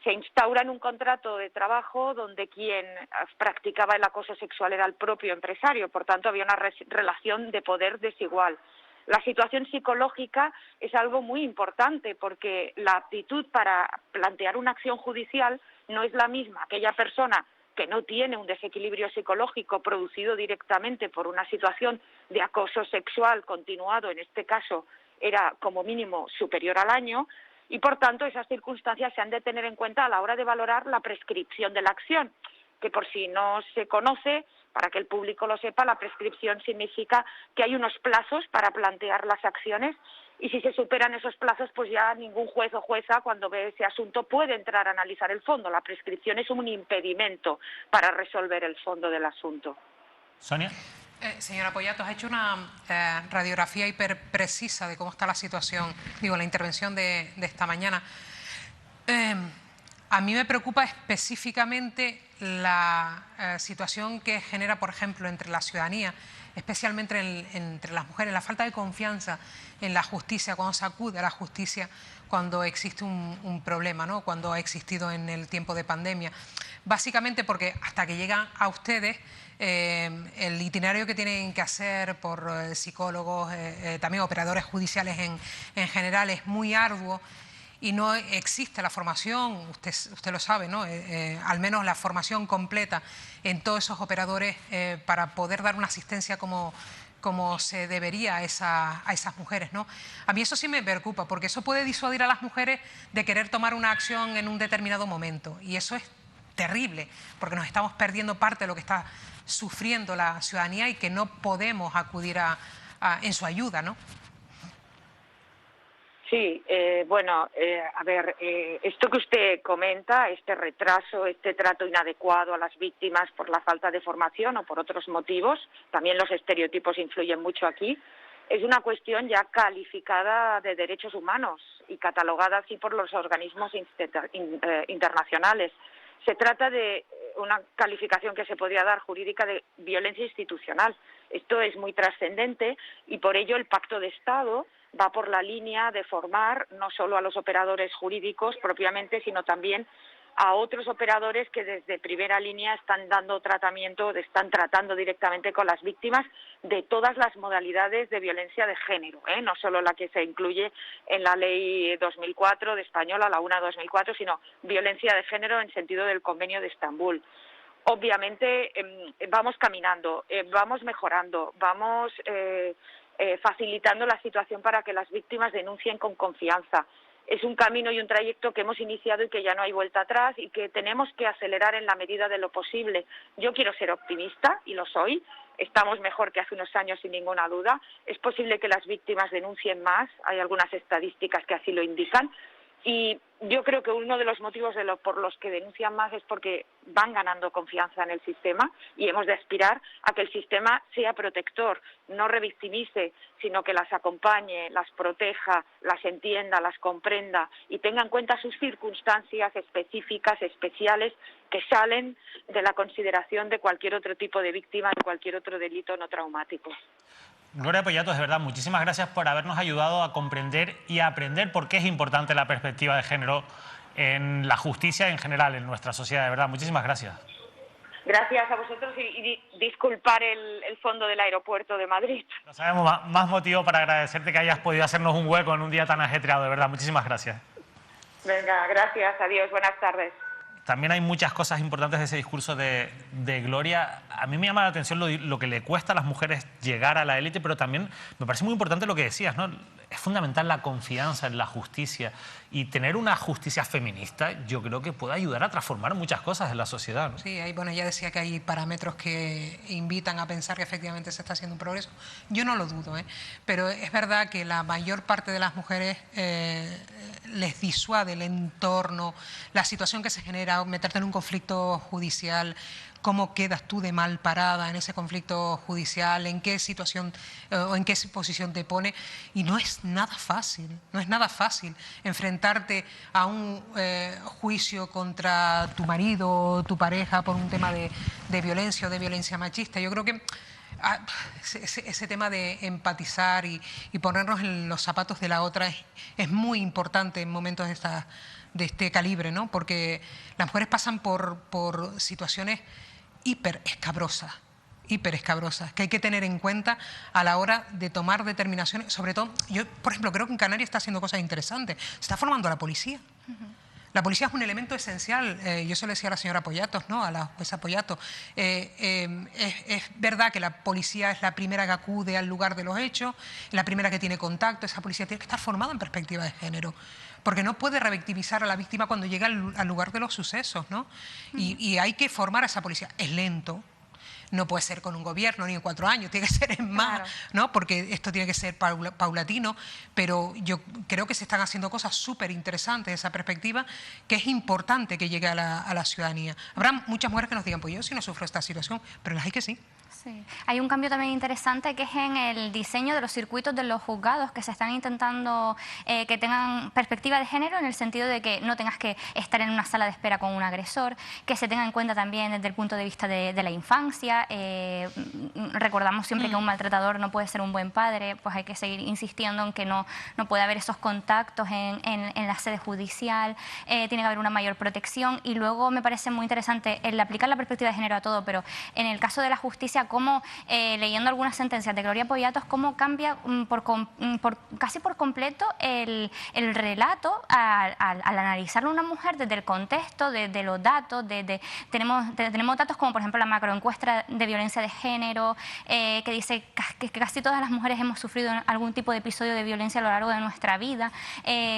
S10: se instaura en un contrato de trabajo donde quien practicaba el acoso sexual era el propio empresario, por tanto había una relación de poder desigual. La situación psicológica es algo muy importante porque la aptitud para plantear una acción judicial no es la misma. Aquella persona que no tiene un desequilibrio psicológico producido directamente por una situación de acoso sexual continuado, en este caso era como mínimo superior al año, y por tanto esas circunstancias se han de tener en cuenta a la hora de valorar la prescripción de la acción, que por si no se conoce, para que el público lo sepa, la prescripción significa que hay unos plazos para plantear las acciones y si se superan esos plazos, pues ya ningún juez o jueza cuando ve ese asunto puede entrar a analizar el fondo. La prescripción es un impedimento para resolver el fondo del asunto.
S1: Sonia.
S2: Señora Poyatos, ha hecho una radiografía hiperprecisa de cómo está la situación, la intervención de esta mañana. A mí me preocupa específicamente la situación que genera, por ejemplo, entre la ciudadanía, especialmente entre las mujeres, la falta de confianza en la justicia, cuando se acude a la justicia, cuando existe un problema, ¿no? Cuando ha existido en el tiempo de pandemia. Básicamente porque hasta que llegan a ustedes, el itinerario que tienen que hacer por psicólogos, también operadores judiciales en general, es muy arduo y no existe la formación, usted lo sabe, ¿no? Al menos la formación completa en todos esos operadores para poder dar una asistencia como se debería a esas mujeres, ¿no? A mí eso sí me preocupa, porque eso puede disuadir a las mujeres de querer tomar una acción en un determinado momento, y eso es terrible, porque nos estamos perdiendo parte de lo que está sufriendo la ciudadanía y que no podemos acudir en su ayuda, ¿no?
S10: Sí, a ver, esto que usted comenta, este retraso, este trato inadecuado a las víctimas por la falta de formación o por otros motivos, también los estereotipos influyen mucho aquí, es una cuestión ya calificada de derechos humanos y catalogada así por los organismos internacionales. Se trata de una calificación que se podría dar jurídica de violencia institucional. Esto es muy trascendente y por ello el Pacto de Estado va por la línea de formar no solo a los operadores jurídicos propiamente, sino también a otros operadores que desde primera línea están dando tratamiento, están tratando directamente con las víctimas de todas las modalidades de violencia de género, no solo la que se incluye en la Ley 2004 de española, la 1/2004, sino violencia de género en sentido del Convenio de Estambul. Obviamente vamos caminando, vamos mejorando, vamos facilitando la situación para que las víctimas denuncien con confianza. Es un camino y un trayecto que hemos iniciado y que ya no hay vuelta atrás y que tenemos que acelerar en la medida de lo posible. Yo quiero ser optimista y lo soy. Estamos mejor que hace unos años sin ninguna duda. Es posible que las víctimas denuncien más. Hay algunas estadísticas que así lo indican. Y yo creo que uno de los motivos por los que denuncian más es porque van ganando confianza en el sistema y hemos de aspirar a que el sistema sea protector, no revictimice, sino que las acompañe, las proteja, las entienda, las comprenda y tenga en cuenta sus circunstancias específicas, especiales, que salen de la consideración de cualquier otro tipo de víctima, de cualquier otro delito no traumático.
S1: Gloria Poyatos, de verdad, muchísimas gracias por habernos ayudado a comprender y a aprender por qué es importante la perspectiva de género en la justicia en general, en nuestra sociedad. De verdad, muchísimas gracias.
S10: Gracias a vosotros y disculpar el fondo del aeropuerto de Madrid.
S1: No sabemos más motivo para agradecerte que hayas podido hacernos un hueco en un día tan ajetreado. De verdad, muchísimas gracias.
S10: Venga, gracias, adiós, buenas tardes.
S1: También hay muchas cosas importantes de ese discurso de Gloria. A mí me llama la atención lo que le cuesta a las mujeres llegar a la élite, pero también me parece muy importante lo que decías, ¿no? Es fundamental la confianza en la justicia y tener una justicia feminista, yo creo que puede ayudar a transformar muchas cosas en la sociedad, ¿no?
S2: Sí, bueno, ya decía que hay parámetros que invitan a pensar que efectivamente se está haciendo un progreso. Yo no lo dudo, pero es verdad que la mayor parte de las mujeres les disuade el entorno, la situación que se genera, meterte en un conflicto judicial. ¿Cómo quedas tú de mal parada en ese conflicto judicial? ¿En qué situación o en qué posición te pone? Y no es nada fácil, no es nada fácil enfrentarte a un juicio contra tu marido o tu pareja por un tema de violencia o de violencia machista. Yo creo que ese tema de empatizar y ponernos en los zapatos de la otra es muy importante en momentos de este calibre, ¿no? Porque las mujeres pasan por situaciones hiper escabrosas, que hay que tener en cuenta a la hora de tomar determinaciones. Sobre todo, yo, por ejemplo, creo que en Canarias está haciendo cosas interesantes. Se está formando la policía. La policía es un elemento esencial. Yo se lo decía a la señora Poyatos, ¿no? A la jueza Poyatos. Es verdad que la policía es la primera que acude al lugar de los hechos, la primera que tiene contacto. Esa policía tiene que estar formada en perspectiva de género, porque no puede revictimizar a la víctima cuando llega al lugar de los sucesos, ¿no? Y hay que formar a esa policía. Es lento. No puede ser con un gobierno ni en 4 años, tiene que ser en más, claro, ¿no? Porque esto tiene que ser paulatino, pero yo creo que se están haciendo cosas súper interesantes de esa perspectiva, que es importante que llegue a la ciudadanía. Habrá muchas mujeres que nos digan, pues yo sí no sufro esta situación, pero las hay que sí.
S3: Sí. Hay un cambio también interesante que es en el diseño de los circuitos de los juzgados, que se están intentando que tengan perspectiva de género, en el sentido de que no tengas que estar en una sala de espera con un agresor, que se tenga en cuenta también desde el punto de vista de la infancia. Recordamos siempre que un maltratador no puede ser un buen padre, pues hay que seguir insistiendo en que no puede haber esos contactos en la sede judicial, tiene que haber una mayor protección. Y luego me parece muy interesante el aplicar la perspectiva de género a todo, pero en el caso de la justicia, cómo, leyendo algunas sentencias de Gloria Poyatos, cómo cambia casi por completo el relato al analizarlo una mujer desde el contexto, de los datos. Tenemos datos como, por ejemplo, la macroencuesta de violencia de género, que dice que casi todas las mujeres hemos sufrido algún tipo de episodio de violencia a lo largo de nuestra vida.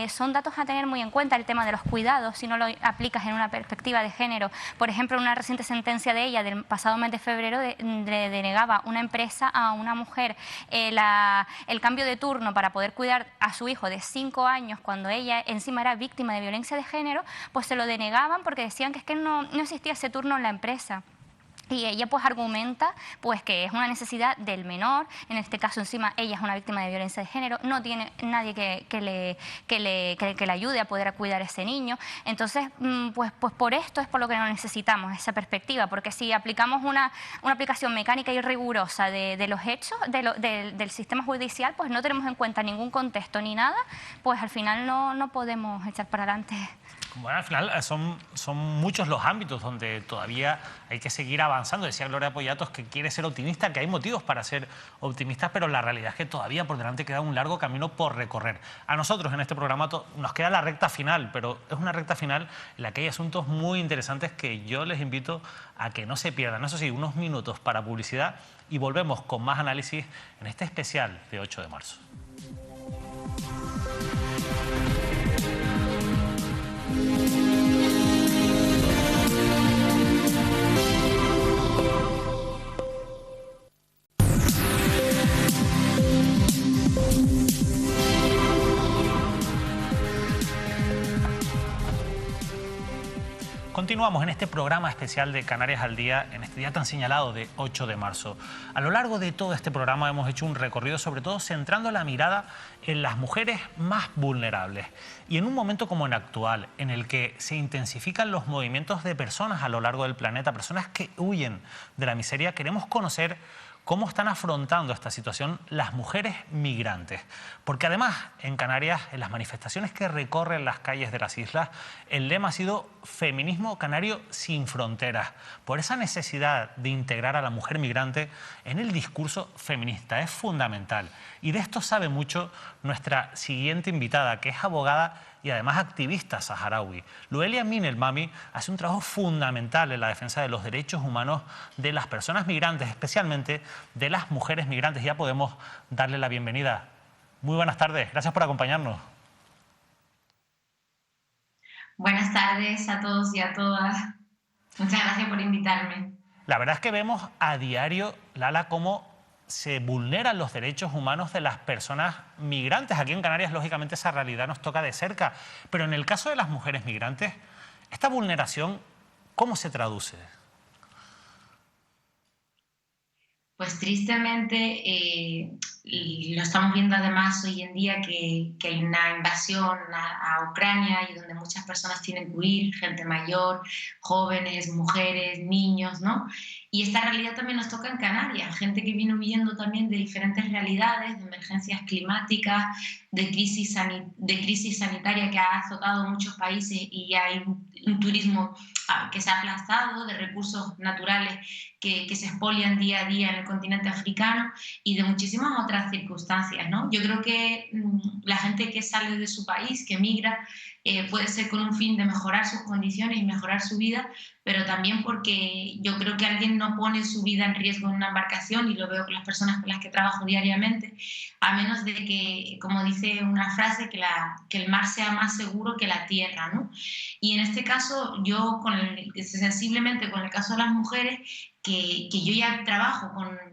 S3: Son datos a tener muy en cuenta. El tema de los cuidados, si no lo aplicas en una perspectiva de género. Por ejemplo, una reciente sentencia de ella del pasado mes de febrero denegaba una empresa a una mujer el cambio de turno para poder cuidar a su hijo de 5 años cuando ella encima era víctima de violencia de género, pues se lo denegaban porque decían que es que no existía ese turno en la empresa. Y ella pues argumenta pues que es una necesidad del menor, en este caso encima ella es una víctima de violencia de género, no tiene nadie que le ayude a poder cuidar a ese niño. Entonces pues por esto es por lo que no necesitamos esa perspectiva, porque si aplicamos una aplicación mecánica y rigurosa de los hechos del sistema judicial, pues no tenemos en cuenta ningún contexto ni nada, pues al final no podemos echar para adelante.
S1: Bueno, al final son muchos los ámbitos donde todavía hay que seguir avanzando. Decía Gloria Poyatos que quiere ser optimista, que hay motivos para ser optimistas, pero la realidad es que todavía por delante queda un largo camino por recorrer. A nosotros en este programa nos queda la recta final, pero es una recta final en la que hay asuntos muy interesantes que yo les invito a que no se pierdan. Eso sí, unos minutos para publicidad y volvemos con más análisis en este especial de 8 de marzo. Continuamos en este programa especial de Canarias al Día, en este día tan señalado de 8 de marzo. A lo largo de todo este programa hemos hecho un recorrido, sobre todo centrando la mirada en las mujeres más vulnerables. Y en un momento como el actual, en el que se intensifican los movimientos de personas a lo largo del planeta, personas que huyen de la miseria, queremos conocer cómo están afrontando esta situación las mujeres migrantes. Porque además, en Canarias, en las manifestaciones que recorren las calles de las islas, el lema ha sido Feminismo Canario sin fronteras, por esa necesidad de integrar a la mujer migrante en el discurso feminista. Es fundamental. Y de esto sabe mucho nuestra siguiente invitada, que es abogada y además activista saharaui. Luelia Min El Mami hace un trabajo fundamental en la defensa de los derechos humanos de las personas migrantes, especialmente de las mujeres migrantes. Ya podemos darle la bienvenida. Muy buenas tardes, gracias por acompañarnos.
S11: Buenas tardes a todos y a todas. Muchas gracias por invitarme.
S1: La verdad es que vemos a diario, Lala, cómo se vulneran los derechos humanos de las personas migrantes. Aquí en Canarias, lógicamente, esa realidad nos toca de cerca. Pero en el caso de las mujeres migrantes, esta vulneración, ¿cómo se traduce?
S11: Pues tristemente lo estamos viendo además hoy en día que hay una invasión a Ucrania y donde muchas personas tienen que huir, gente mayor, jóvenes, mujeres, niños, ¿no? Y esta realidad también nos toca en Canarias, gente que viene huyendo también de diferentes realidades, de emergencias climáticas, de crisis sanitaria que ha azotado muchos países y hay un turismo que se ha aplastado, de recursos naturales que se expolian día a día en el continente africano y de muchísimas otras circunstancias, ¿no? Yo creo que la gente que sale de su país, que migra, puede ser con un fin de mejorar sus condiciones y mejorar su vida, pero también porque yo creo que alguien no pone su vida en riesgo en una embarcación, y lo veo con las personas con las que trabajo diariamente, a menos de que, como dice una frase, que el mar sea más seguro que la tierra, ¿no? Y en este caso, yo sensiblemente con el caso de las mujeres, que yo ya trabajo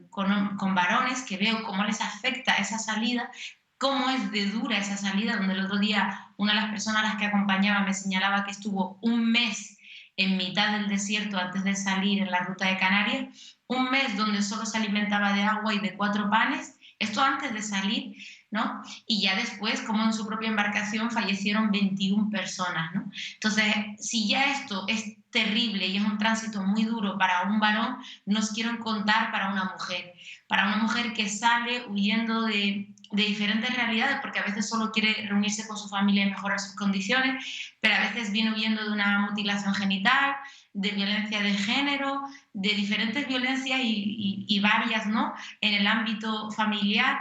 S11: con varones, que veo cómo les afecta esa salida, cómo es de dura esa salida, donde el otro día una de las personas a las que acompañaba me señalaba que estuvo un mes en mitad del desierto antes de salir en la ruta de Canarias, un mes donde solo se alimentaba de agua y de 4 panes, esto antes de salir, ¿no? Y ya después, como en su propia embarcación, fallecieron 21 personas, ¿no? Entonces, si ya esto es terrible y es un tránsito muy duro para un varón, nos quieren contar para una mujer que sale huyendo de diferentes realidades, porque a veces solo quiere reunirse con su familia y mejorar sus condiciones, pero a veces viene huyendo de una mutilación genital, de violencia de género, de diferentes violencias y varias, ¿no?, en el ámbito familiar,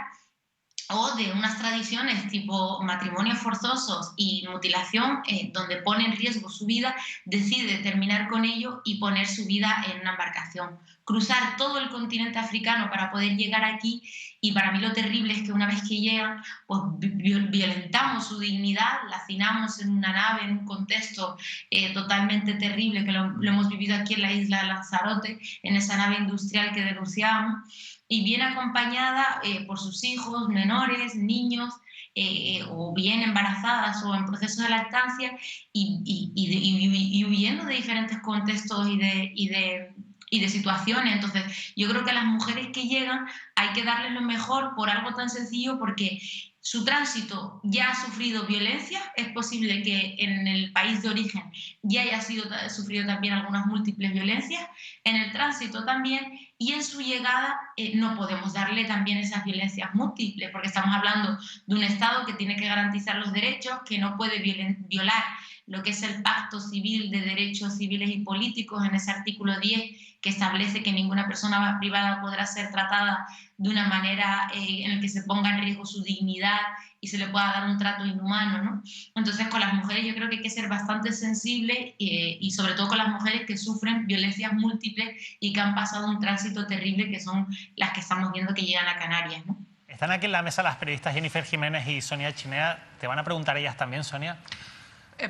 S11: o de unas tradiciones tipo matrimonios forzosos y mutilación, donde pone en riesgo su vida, decide terminar con ello y poner su vida en una embarcación. Cruzar todo el continente africano para poder llegar aquí, y para mí lo terrible es que una vez que llegan, pues violentamos su dignidad, la hacinamos en una nave, en un contexto totalmente terrible, que lo hemos vivido aquí en la isla de Lanzarote, en esa nave industrial que denunciábamos, y viene acompañada por sus hijos, menores, niños, o bien embarazadas o en proceso de lactancia, y huyendo de diferentes contextos y de situaciones. Entonces, yo creo que a las mujeres que llegan hay que darles lo mejor por algo tan sencillo, porque su tránsito ya ha sufrido violencia, es posible que en el país de origen ya haya sufrido también algunas múltiples violencias, en el tránsito también, y en su llegada no podemos darle también esas violencias múltiples, porque estamos hablando de un Estado que tiene que garantizar los derechos, que no puede violar lo que es el Pacto Civil de Derechos Civiles y Políticos, en ese artículo 10, que establece que ninguna persona privada podrá ser tratada de una manera en la que se ponga en riesgo su dignidad y se le pueda dar un trato inhumano, ¿no? Entonces, con las mujeres yo creo que hay que ser bastante sensible, y sobre todo con las mujeres que sufren violencias múltiples y que han pasado un tránsito terrible, que son las que estamos viendo que llegan a Canarias, ¿no?
S1: Están aquí en la mesa las periodistas Jennifer Jiménez y Sonia Chinea. Te van a preguntar ellas también, Sonia.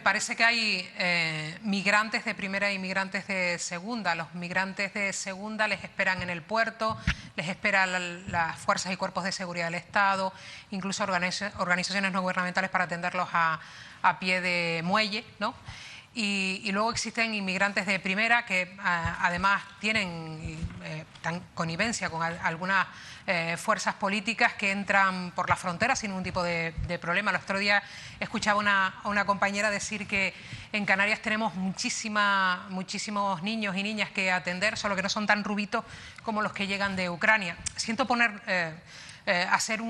S2: Parece que hay migrantes de primera y migrantes de segunda. Los migrantes de segunda les esperan en el puerto, les esperan las fuerzas y cuerpos de seguridad del Estado, incluso organizaciones no gubernamentales para atenderlos a pie de muelle, ¿no? Y luego existen inmigrantes de primera que además tienen connivencia con algunas fuerzas políticas que entran por la frontera sin ningún tipo de problema. El otro día escuchaba a una compañera decir que en Canarias tenemos muchísimos niños y niñas que atender, solo que no son tan rubitos como los que llegan de Ucrania. Siento hacer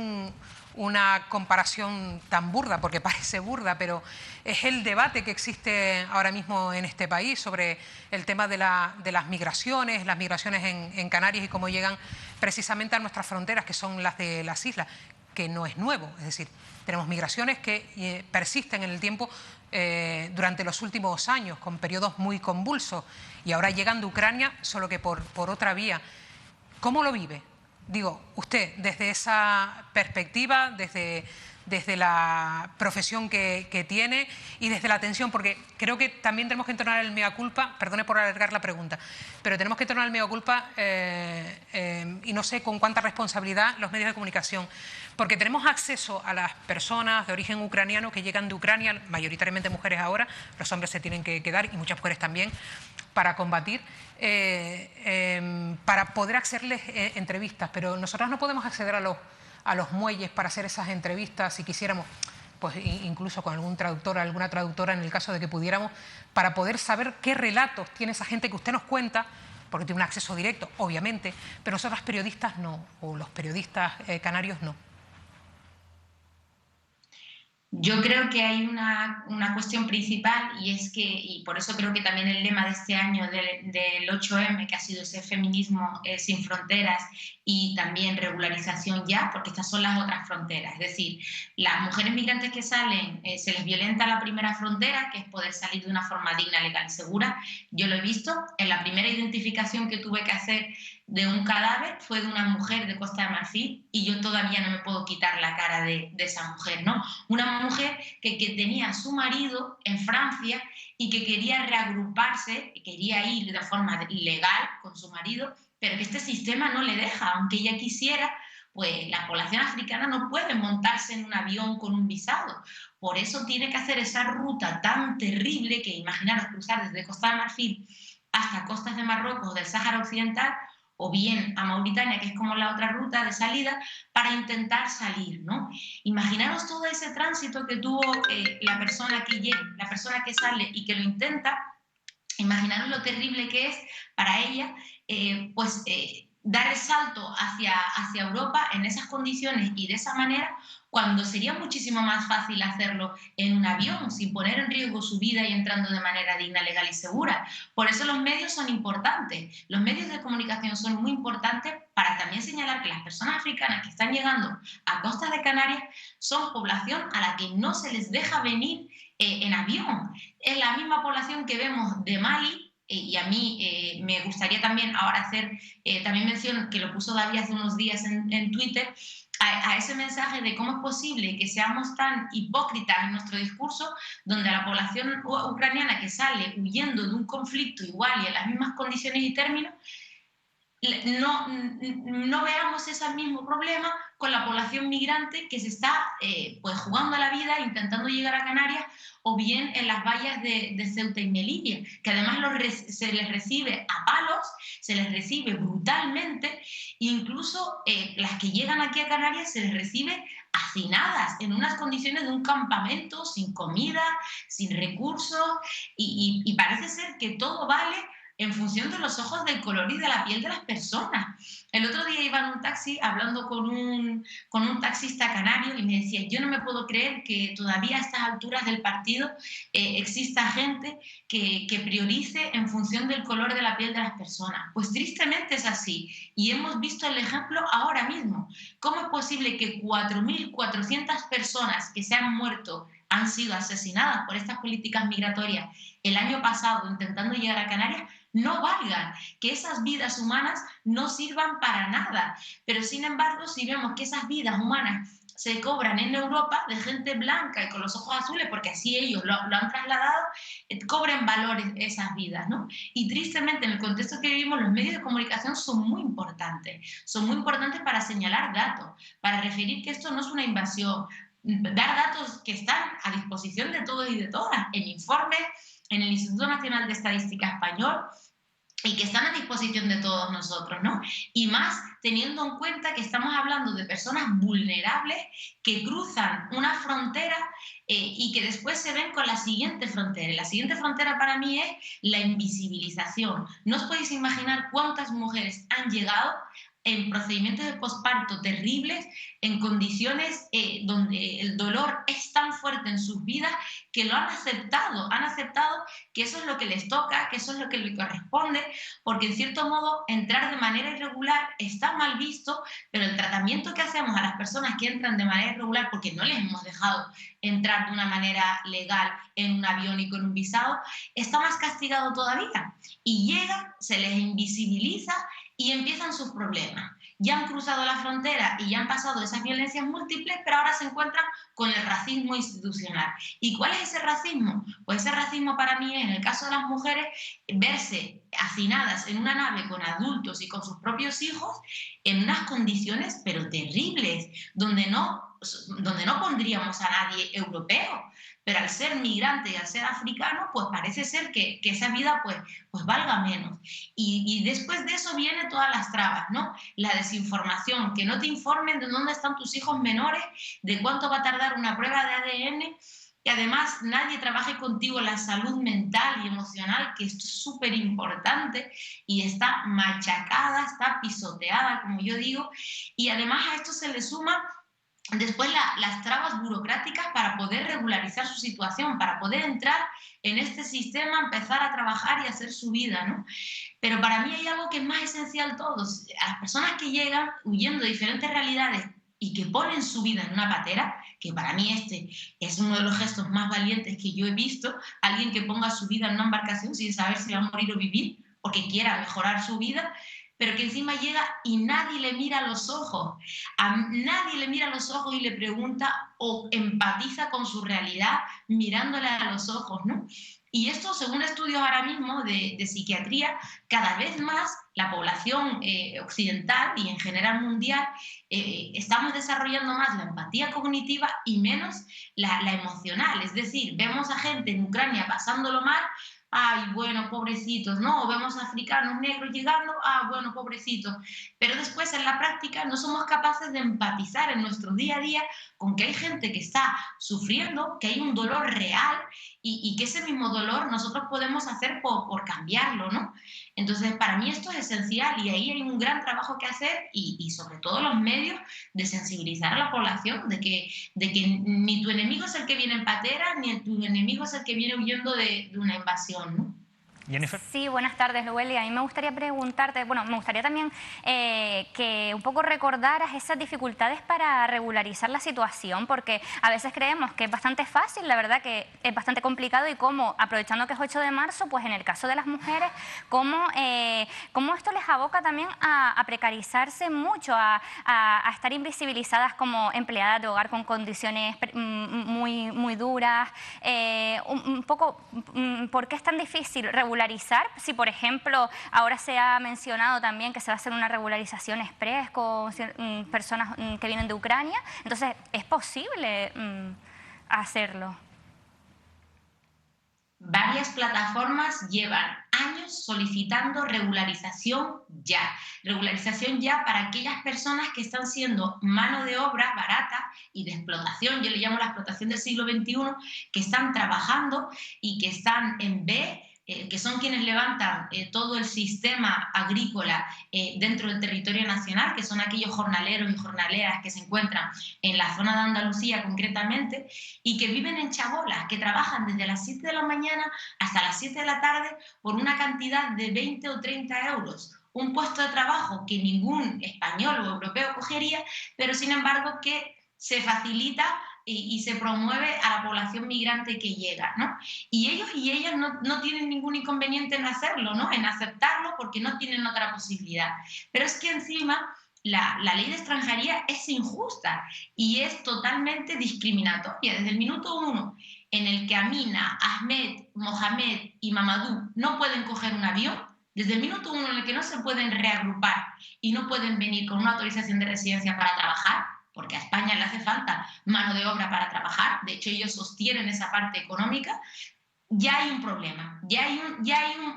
S2: una comparación tan burda, porque parece burda, pero es el debate que existe ahora mismo en este país sobre el tema de las migraciones en Canarias y cómo llegan precisamente a nuestras fronteras, que son las de las islas, que no es nuevo. Es decir, tenemos migraciones que persisten en el tiempo durante los últimos años, con periodos muy convulsos, y ahora llegan de Ucrania, solo que por otra vía. ¿Cómo lo vive? Digo, usted, desde esa perspectiva, desde la profesión que tiene y desde la atención, porque creo que también tenemos que entonar el mea culpa, perdone por alargar la pregunta, pero tenemos que entonar el mea culpa y no sé con cuánta responsabilidad los medios de comunicación, porque tenemos acceso a las personas de origen ucraniano que llegan de Ucrania, mayoritariamente mujeres ahora, los hombres se tienen que quedar y muchas mujeres también, para combatir, para poder hacerles entrevistas, pero nosotras no podemos acceder a los muelles para hacer esas entrevistas si quisiéramos, pues incluso con algún traductor, alguna traductora en el caso de que pudiéramos, para poder saber qué relatos tiene esa gente que usted nos cuenta, porque tiene un acceso directo, obviamente, pero nosotras periodistas no, o los periodistas canarios no.
S11: Yo creo que hay una cuestión principal y es que, y por eso creo que también el lema de este año del 8M, que ha sido ese feminismo sin fronteras y también regularización ya, porque estas son las otras fronteras. Es decir, las mujeres migrantes que salen, se les violenta la primera frontera, que es poder salir de una forma digna, legal y segura. Yo lo he visto en la primera identificación que tuve que hacer de un cadáver, fue de una mujer de Costa de Marfil y yo todavía no me puedo quitar la cara de esa mujer, ¿no? Una mujer que tenía a su marido en Francia y que quería reagruparse, quería ir de forma legal con su marido, pero que este sistema no le deja, aunque ella quisiera, pues la población africana no puede montarse en un avión con un visado. Por eso tiene que hacer esa ruta tan terrible que, imaginaros, cruzar desde Costa de Marfil hasta costas de Marruecos, del Sáhara Occidental, o bien a Mauritania, que es como la otra ruta de salida, para intentar salir, ¿no? Imaginaros todo ese tránsito que tuvo la persona que sale y que lo intenta. Imaginaros lo terrible que es para ella, dar el salto hacia Europa en esas condiciones y de esa manera, cuando sería muchísimo más fácil hacerlo en un avión, sin poner en riesgo su vida y entrando de manera digna, legal y segura. Por eso los medios son importantes. Los medios de comunicación son muy importantes para también señalar que las personas africanas que están llegando a costas de Canarias son población a la que no se les deja venir en avión. Es la misma población que vemos de Mali. Y a mí me gustaría también ahora hacer también mención, que lo puso David hace unos días en Twitter, a ese mensaje de cómo es posible que seamos tan hipócritas en nuestro discurso, donde la población ucraniana que sale huyendo de un conflicto igual y en las mismas condiciones y términos, no veamos ese mismo problema con la población migrante que se está jugando a la vida, intentando llegar a Canarias, o bien en las vallas de Ceuta y Melilla, que además se les recibe a palos, se les recibe brutalmente, incluso las que llegan aquí a Canarias se les recibe hacinadas en unas condiciones de un campamento, sin comida, sin recursos, y parece ser que todo vale en función de los ojos, del color y de la piel de las personas. El otro día iba en un taxi hablando con un taxista canario y me decía, yo no me puedo creer que todavía a estas alturas del partido exista gente que priorice en función del color de la piel de las personas. Pues tristemente es así y hemos visto el ejemplo ahora mismo. ¿Cómo es posible que 4.400 personas que se han muerto han sido asesinadas por estas políticas migratorias el año pasado intentando llegar a Canarias? No valgan, que esas vidas humanas no sirvan para nada. Pero sin embargo, si vemos que esas vidas humanas se cobran en Europa de gente blanca y con los ojos azules, porque así ellos lo han trasladado, cobren valores esas vidas, ¿no? Y tristemente, en el contexto que vivimos, los medios de comunicación son muy importantes para señalar datos, para referir que esto no es una invasión, dar datos que están a disposición de todos y de todas, en informes, en el Instituto Nacional de Estadística Español y que están a disposición de todos nosotros, ¿no? Y más teniendo en cuenta que estamos hablando de personas vulnerables que cruzan una frontera y que después se ven con la siguiente frontera. La siguiente frontera para mí es la invisibilización. No os podéis imaginar cuántas mujeres han llegado en procedimientos de posparto terribles, en condiciones donde el dolor es tan fuerte en sus vidas que lo han aceptado que eso es lo que les toca, que eso es lo que les corresponde, porque en cierto modo entrar de manera irregular está mal visto, pero el tratamiento que hacemos a las personas que entran de manera irregular, porque no les hemos dejado entrar de una manera legal en un avión y con un visado, está más castigado todavía. Y llegan, se les invisibiliza y empiezan sus problemas. Ya han cruzado la frontera y ya han pasado esas violencias múltiples, pero ahora se encuentran con el racismo institucional. ¿Y cuál es ese racismo? Pues ese racismo para mí es, en el caso de las mujeres, verse hacinadas en una nave con adultos y con sus propios hijos en unas condiciones pero terribles, donde no pondríamos a nadie europeo, pero al ser migrante y al ser africano, pues parece ser que esa vida pues valga menos. Y después de eso vienen todas las trabas, ¿no? La desinformación, que no te informen de dónde están tus hijos menores, de cuánto va a tardar una prueba de ADN, que además nadie trabaje contigo la salud mental y emocional, que esto es súper importante y está machacada, está pisoteada, como yo digo, y además a esto se le suma después las trabas burocráticas para poder regularizar su situación, para poder entrar en este sistema, empezar a trabajar y hacer su vida, ¿no? Pero para mí hay algo que es más esencial todos. A las personas que llegan huyendo de diferentes realidades y que ponen su vida en una patera, que para mí este es uno de los gestos más valientes que yo he visto, alguien que ponga su vida en una embarcación sin saber si va a morir o vivir, porque quiera mejorar su vida, pero que encima llega y nadie le mira a los ojos. A nadie le mira a los ojos y le pregunta o empatiza con su realidad mirándole a los ojos, ¿no? Y esto, según estudios ahora mismo de psiquiatría, cada vez más la población occidental y en general mundial estamos desarrollando más la empatía cognitiva y menos la emocional. Es decir, vemos a gente en Ucrania pasándolo mal, ay, bueno, pobrecitos, ¿no? O vemos africanos negros llegando, bueno, pobrecitos. Pero después en la práctica no somos capaces de empatizar en nuestro día a día con que hay gente que está sufriendo, que hay un dolor real y que ese mismo dolor nosotros podemos hacer por cambiarlo, ¿no? Entonces, para mí esto es esencial y ahí hay un gran trabajo que hacer y sobre todo los medios de sensibilizar a la población de que ni tu enemigo es el que viene en patera, ni tu enemigo es el que viene huyendo de una invasión, ¿no?
S1: Jennifer.
S3: Sí, buenas tardes, Lueli. A mí me gustaría preguntarte, bueno, me gustaría también que un poco recordaras esas dificultades para regularizar la situación, porque a veces creemos que es bastante fácil, la verdad que es bastante complicado y cómo, aprovechando que es 8 de marzo, pues en el caso de las mujeres, cómo esto les aboca también a precarizarse mucho, a estar invisibilizadas como empleadas de hogar con condiciones muy, muy duras. Un poco, ¿por qué es tan difícil regularizar? Si, por ejemplo, ahora se ha mencionado también que se va a hacer una regularización express con personas que vienen de Ucrania, entonces, ¿es posible hacerlo?
S11: Varias plataformas llevan años solicitando regularización ya. Regularización ya para aquellas personas que están siendo mano de obra barata y de explotación, yo le llamo la explotación del siglo XXI, que están trabajando y que están en B, que son quienes levantan todo el sistema agrícola dentro del territorio nacional, que son aquellos jornaleros y jornaleras que se encuentran en la zona de Andalucía concretamente y que viven en chabolas, que trabajan desde las 7 de la mañana hasta las 7 de la tarde por una cantidad de 20 o 30 euros. Un puesto de trabajo que ningún español o europeo cogería, pero sin embargo que se facilita y se promueve a la población migrante que llega, ¿no? Y ellos y ellas no tienen ningún inconveniente en hacerlo, ¿no? En aceptarlo porque no tienen otra posibilidad. Pero es que encima la ley de extranjería es injusta y es totalmente discriminatoria. Desde el minuto 1 en el que Amina, Ahmed, Mohamed y Mamadou no pueden coger un avión, desde el minuto 1 en el que no se pueden reagrupar y no pueden venir con una autorización de residencia para trabajar, porque a España le hace falta mano de obra para trabajar, de hecho ellos sostienen esa parte económica, ya hay un problema, ya hay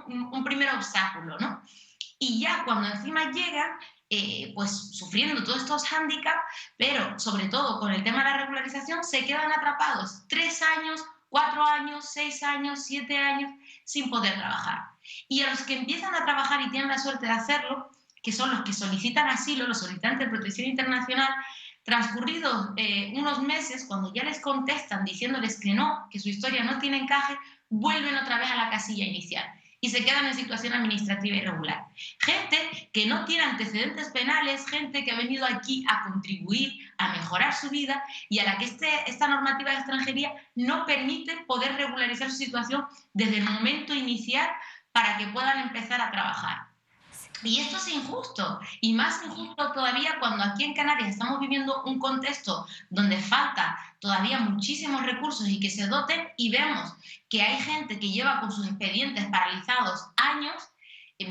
S11: un primer obstáculo, ¿no? Y ya cuando encima llegan, pues sufriendo todos estos hándicaps, pero sobre todo con el tema de la regularización, se quedan atrapados 3 años, 4 años, 6 años, 7 años sin poder trabajar. Y a los que empiezan a trabajar y tienen la suerte de hacerlo, que son los que solicitan asilo, los solicitantes de protección internacional, transcurridos unos meses, cuando ya les contestan diciéndoles que no, que su historia no tiene encaje, vuelven otra vez a la casilla inicial y se quedan en situación administrativa irregular. Gente que no tiene antecedentes penales, gente que ha venido aquí a contribuir, a mejorar su vida y a la que esta normativa de extranjería no permite poder regularizar su situación desde el momento inicial para que puedan empezar a trabajar. Y esto es injusto, y más injusto todavía cuando aquí en Canarias estamos viviendo un contexto donde falta todavía muchísimos recursos y que se doten, y vemos que hay gente que lleva con sus expedientes paralizados años,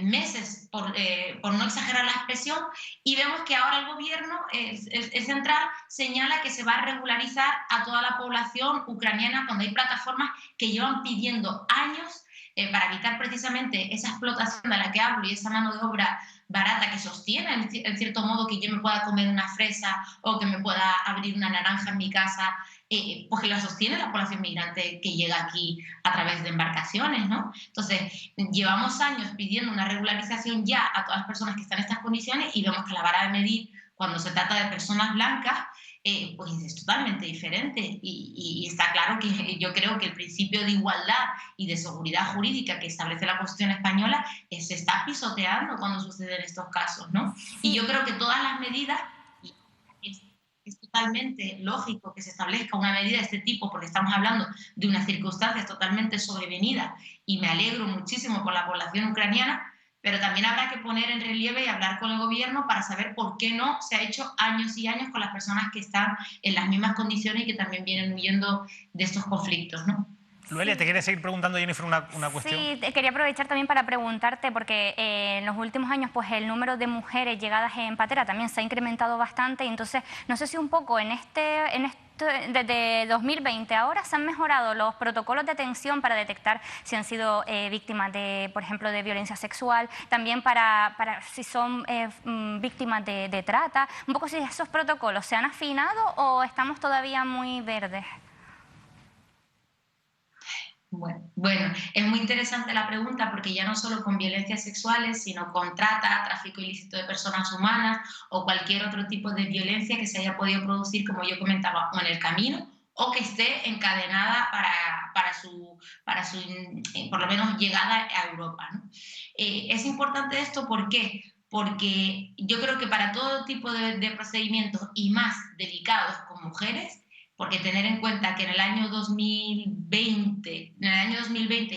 S11: meses, por no exagerar la expresión, y vemos que ahora el gobierno, el central, señala que se va a regularizar a toda la población ucraniana cuando hay plataformas que llevan pidiendo años para evitar precisamente esa explotación de la que hablo y esa mano de obra barata que sostiene, en cierto modo, que yo me pueda comer una fresa o que me pueda abrir una naranja en mi casa, pues que la sostiene la población migrante que llega aquí a través de embarcaciones, ¿no? Entonces, llevamos años pidiendo una regularización ya a todas las personas que están en estas condiciones y vemos que la vara de medir, cuando se trata de personas blancas, pues es totalmente diferente y está claro que yo creo que el principio de igualdad y de seguridad jurídica que establece la Constitución española se está pisoteando cuando suceden estos casos, ¿no? Y yo creo que todas las medidas, es totalmente lógico que se establezca una medida de este tipo porque estamos hablando de unas circunstancias totalmente sobrevenidas y me alegro muchísimo por la población ucraniana, pero también habrá que poner en relieve y hablar con el gobierno para saber por qué no se ha hecho años y años con las personas que están en las mismas condiciones y que también vienen huyendo de estos conflictos, ¿no?
S1: Luelia, ¿te quieres seguir preguntando, Jennifer, una cuestión?
S3: Sí, quería aprovechar también para preguntarte, porque en los últimos años pues el número de mujeres llegadas en patera también se ha incrementado bastante, y entonces no sé si un poco desde 2020 ahora se han mejorado los protocolos de atención para detectar si han sido víctimas de, por ejemplo, de violencia sexual, también para si son víctimas de trata, un poco si esos protocolos se han afinado o estamos todavía muy verdes.
S11: Bueno, es muy interesante la pregunta porque ya no solo con violencias sexuales, sino con trata, tráfico ilícito de personas humanas o cualquier otro tipo de violencia que se haya podido producir, como yo comentaba, o en el camino o que esté encadenada para su por lo menos llegada a Europa, ¿no? Es importante esto, ¿por qué? Porque yo creo que para todo tipo de procedimientos y más delicados con mujeres, porque tener en cuenta que en el año 2020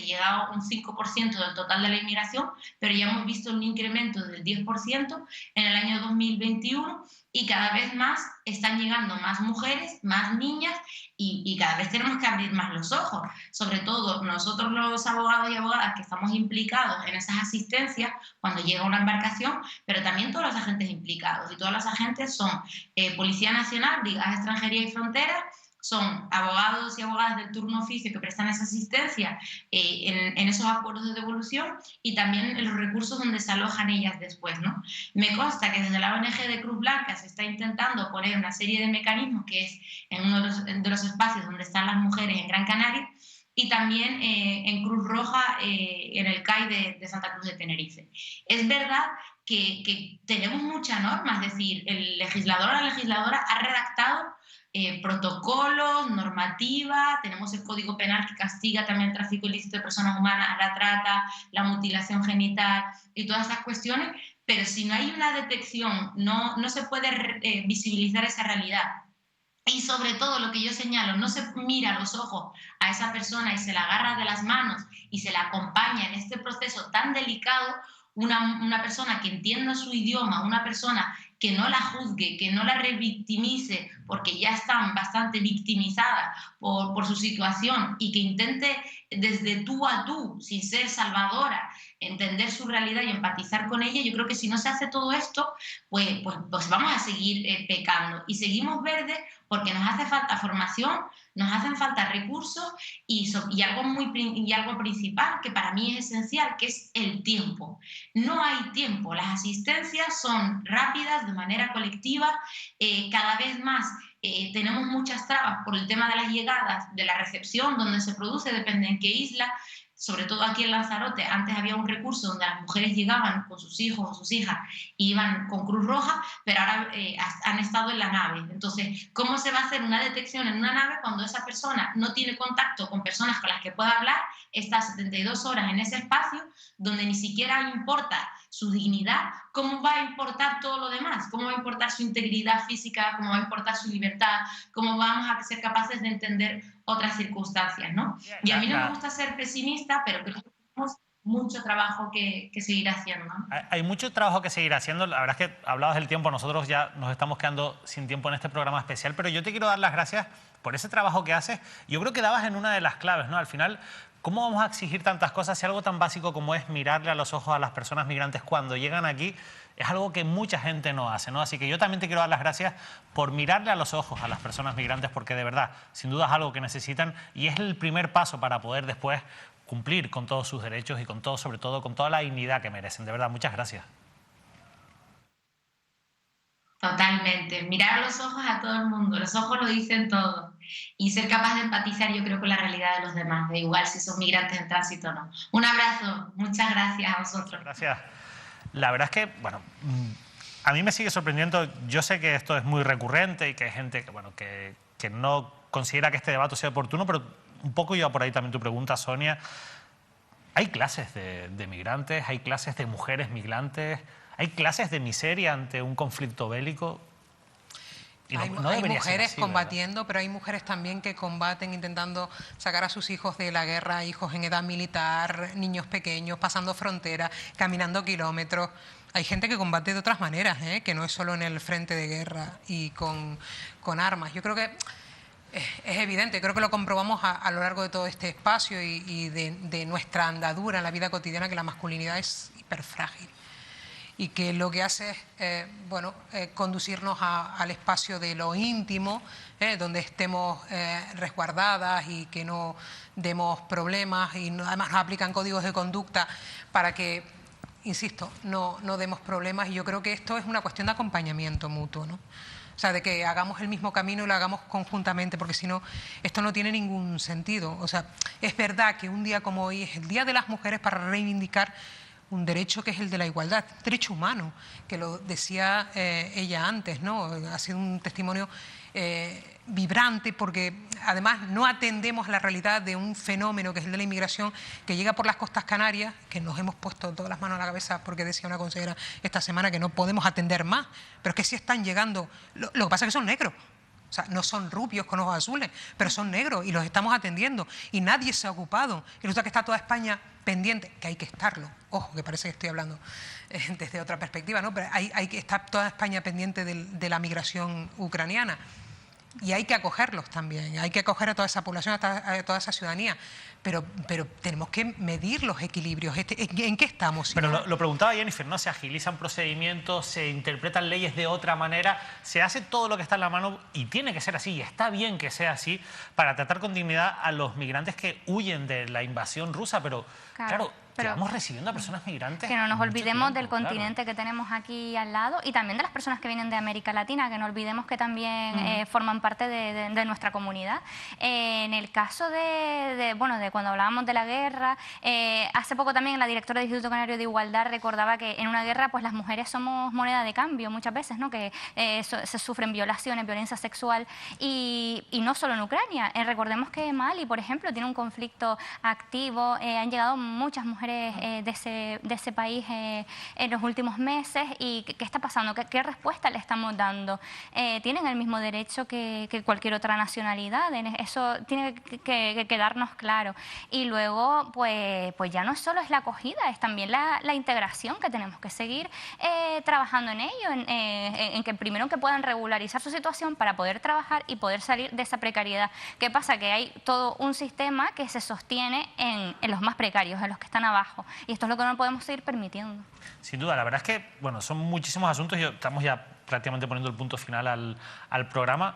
S11: llegaba un 5% del total de la inmigración, pero ya hemos visto un incremento del 10% en el año 2021 y cada vez más están llegando más mujeres, más niñas y cada vez tenemos que abrir más los ojos, sobre todo nosotros los abogados y abogadas que estamos implicados en esas asistencias cuando llega una embarcación, pero también todos los agentes implicados, y todos los agentes son Policía Nacional, Brigada de Extranjería y Fronteras, son abogados y abogadas del turno oficio que prestan esa asistencia en esos acuerdos de devolución y también en los recursos donde se alojan ellas después, ¿no? Me consta que desde la ONG de Cruz Blanca se está intentando poner una serie de mecanismos que es en uno de los espacios donde están las mujeres en Gran Canaria y también en Cruz Roja en el CAI de Santa Cruz de Tenerife. Es verdad que tenemos mucha norma, es decir, el legislador o la legisladora ha redactado protocolos, normativa, tenemos el Código Penal que castiga también el tráfico ilícito de personas humanas, la trata, la mutilación genital y todas esas cuestiones, pero si no hay una detección, no se puede visibilizar esa realidad. Y sobre todo lo que yo señalo, no se mira a los ojos a esa persona y se la agarra de las manos y se la acompaña en este proceso tan delicado, una persona que entienda su idioma, una persona que no la juzgue, que no la revictimice, porque ya están bastante victimizadas por su situación y que intente desde tú a tú, sin ser salvadora, entender su realidad y empatizar con ella, yo creo que si no se hace todo esto, pues vamos a seguir pecando. Y seguimos verdes porque nos hace falta formación, nos hacen falta recursos y algo principal que para mí es esencial, que es el tiempo. No hay tiempo, las asistencias son rápidas, de manera colectiva, cada vez más tenemos muchas trabas por el tema de las llegadas, de la recepción, donde se produce, depende en qué isla. Sobre todo aquí en Lanzarote, antes había un recurso donde las mujeres llegaban con sus hijos o sus hijas y iban con Cruz Roja, pero ahora han estado en la nave. Entonces, ¿cómo se va a hacer una detección en una nave cuando esa persona no tiene contacto con personas con las que pueda hablar, está 72 horas en ese espacio donde ni siquiera importa su dignidad? ¿Cómo va a importar todo lo demás? ¿Cómo va a importar su integridad física? ¿Cómo va a importar su libertad? ¿Cómo vamos a ser capaces de entender otras circunstancias, ¿no? Y a mí no me gusta ser pesimista, pero creo que tenemos mucho trabajo que seguir haciendo.
S1: Hay mucho trabajo que seguir haciendo. La verdad es que hablabas del tiempo, nosotros ya nos estamos quedando sin tiempo en este programa especial, pero yo te quiero dar las gracias por ese trabajo que haces. Yo creo que dabas en una de las claves, ¿no? Al final, ¿cómo vamos a exigir tantas cosas si algo tan básico como es mirarle a los ojos a las personas migrantes cuando llegan aquí es algo que mucha gente no hace, ¿no? Así que yo también te quiero dar las gracias por mirarle a los ojos a las personas migrantes, porque de verdad, sin duda es algo que necesitan y es el primer paso para poder después cumplir con todos sus derechos y con todo, sobre todo, con toda la dignidad que merecen. De verdad, muchas gracias.
S11: Totalmente. Mirar a los ojos a todo el mundo. Los ojos lo dicen todo. Y ser capaz de empatizar, yo creo, con la realidad de los demás, da igual si son migrantes en tránsito o no. Un abrazo. Muchas gracias a vosotros.
S1: Gracias. La verdad es que, bueno, a mí me sigue sorprendiendo. Yo sé que esto es muy recurrente y que hay gente que, bueno, que no considera que este debate sea oportuno, pero un poco iba por ahí también tu pregunta, Sonia. Hay clases de migrantes, hay clases de mujeres migrantes, hay clases de miseria ante un conflicto bélico. Y
S2: hay mujeres así, combatiendo, ¿verdad? Pero hay mujeres también que combaten intentando sacar a sus hijos de la guerra, hijos en edad militar, niños pequeños, pasando fronteras, caminando kilómetros. Hay gente que combate de otras maneras, que no es solo en el frente de guerra y con armas. Yo creo que es evidente, creo que lo comprobamos a lo largo de todo este espacio y de nuestra andadura en la vida cotidiana, que la masculinidad es hiperfrágil. Y que lo que hace es conducirnos al espacio de lo íntimo, donde estemos resguardadas y que no demos problemas y además nos aplican códigos de conducta para que, insisto, no demos problemas. Y yo creo que esto es una cuestión de acompañamiento mutuo, ¿no? O sea, de que hagamos el mismo camino y lo hagamos conjuntamente, porque si no, esto no tiene ningún sentido. O sea, es verdad que un día como hoy es el Día de las Mujeres para reivindicar un derecho que es el de la igualdad, derecho humano, que lo decía ella antes, ¿no? Ha sido un testimonio vibrante porque además no atendemos la realidad de un fenómeno que es el de la inmigración que llega por las costas canarias, que nos hemos puesto todas las manos a la cabeza porque decía una consejera esta semana que no podemos atender más, pero es que sí están llegando, lo que pasa es que son negros. O sea, no son rubios con ojos azules, pero son negros y los estamos atendiendo y nadie se ha ocupado. Y resulta que está toda España pendiente, que hay que estarlo. Ojo, que parece que estoy hablando desde otra perspectiva, ¿no? Pero hay que estar toda España pendiente de la migración ucraniana. Y hay que acogerlos también, hay que acoger a toda esa población, a toda esa ciudadanía. Pero tenemos que medir los equilibrios. ¿En qué estamos?
S1: Pero lo preguntaba Jennifer, ¿no? Se agilizan procedimientos, se interpretan leyes de otra manera, se hace todo lo que está en la mano y tiene que ser así, y está bien que sea así, para tratar con dignidad a los migrantes que huyen de la invasión rusa, pero claro llevamos recibiendo a personas migrantes.
S3: Que no nos olvidemos del continente que tenemos aquí al lado y también de las personas que vienen de América Latina, que no olvidemos que también forman parte de nuestra comunidad. En el caso de cuando hablábamos de la guerra, hace poco también la directora del Instituto Canario de Igualdad recordaba que en una guerra pues las mujeres somos moneda de cambio muchas veces, ¿no? Que se sufren violaciones, violencia sexual y no solo en Ucrania. Recordemos que Mali, por ejemplo, tiene un conflicto activo, han llegado muchas mujeres mujeres de ese país en los últimos meses y qué está pasando, qué respuesta le estamos dando. Tienen el mismo derecho que cualquier otra nacionalidad, eso tiene que quedarnos claro. Y luego, pues ya no solo es la acogida, es también la integración, que tenemos que seguir trabajando en ello, en que primero que puedan regularizar su situación para poder trabajar y poder salir de esa precariedad. ¿Qué pasa? Que hay todo un sistema que se sostiene en los más precarios, en los que están abajo, y esto es lo que no podemos seguir permitiendo.
S1: Sin duda, la verdad es que bueno, son muchísimos asuntos y estamos ya prácticamente poniendo el punto final al programa.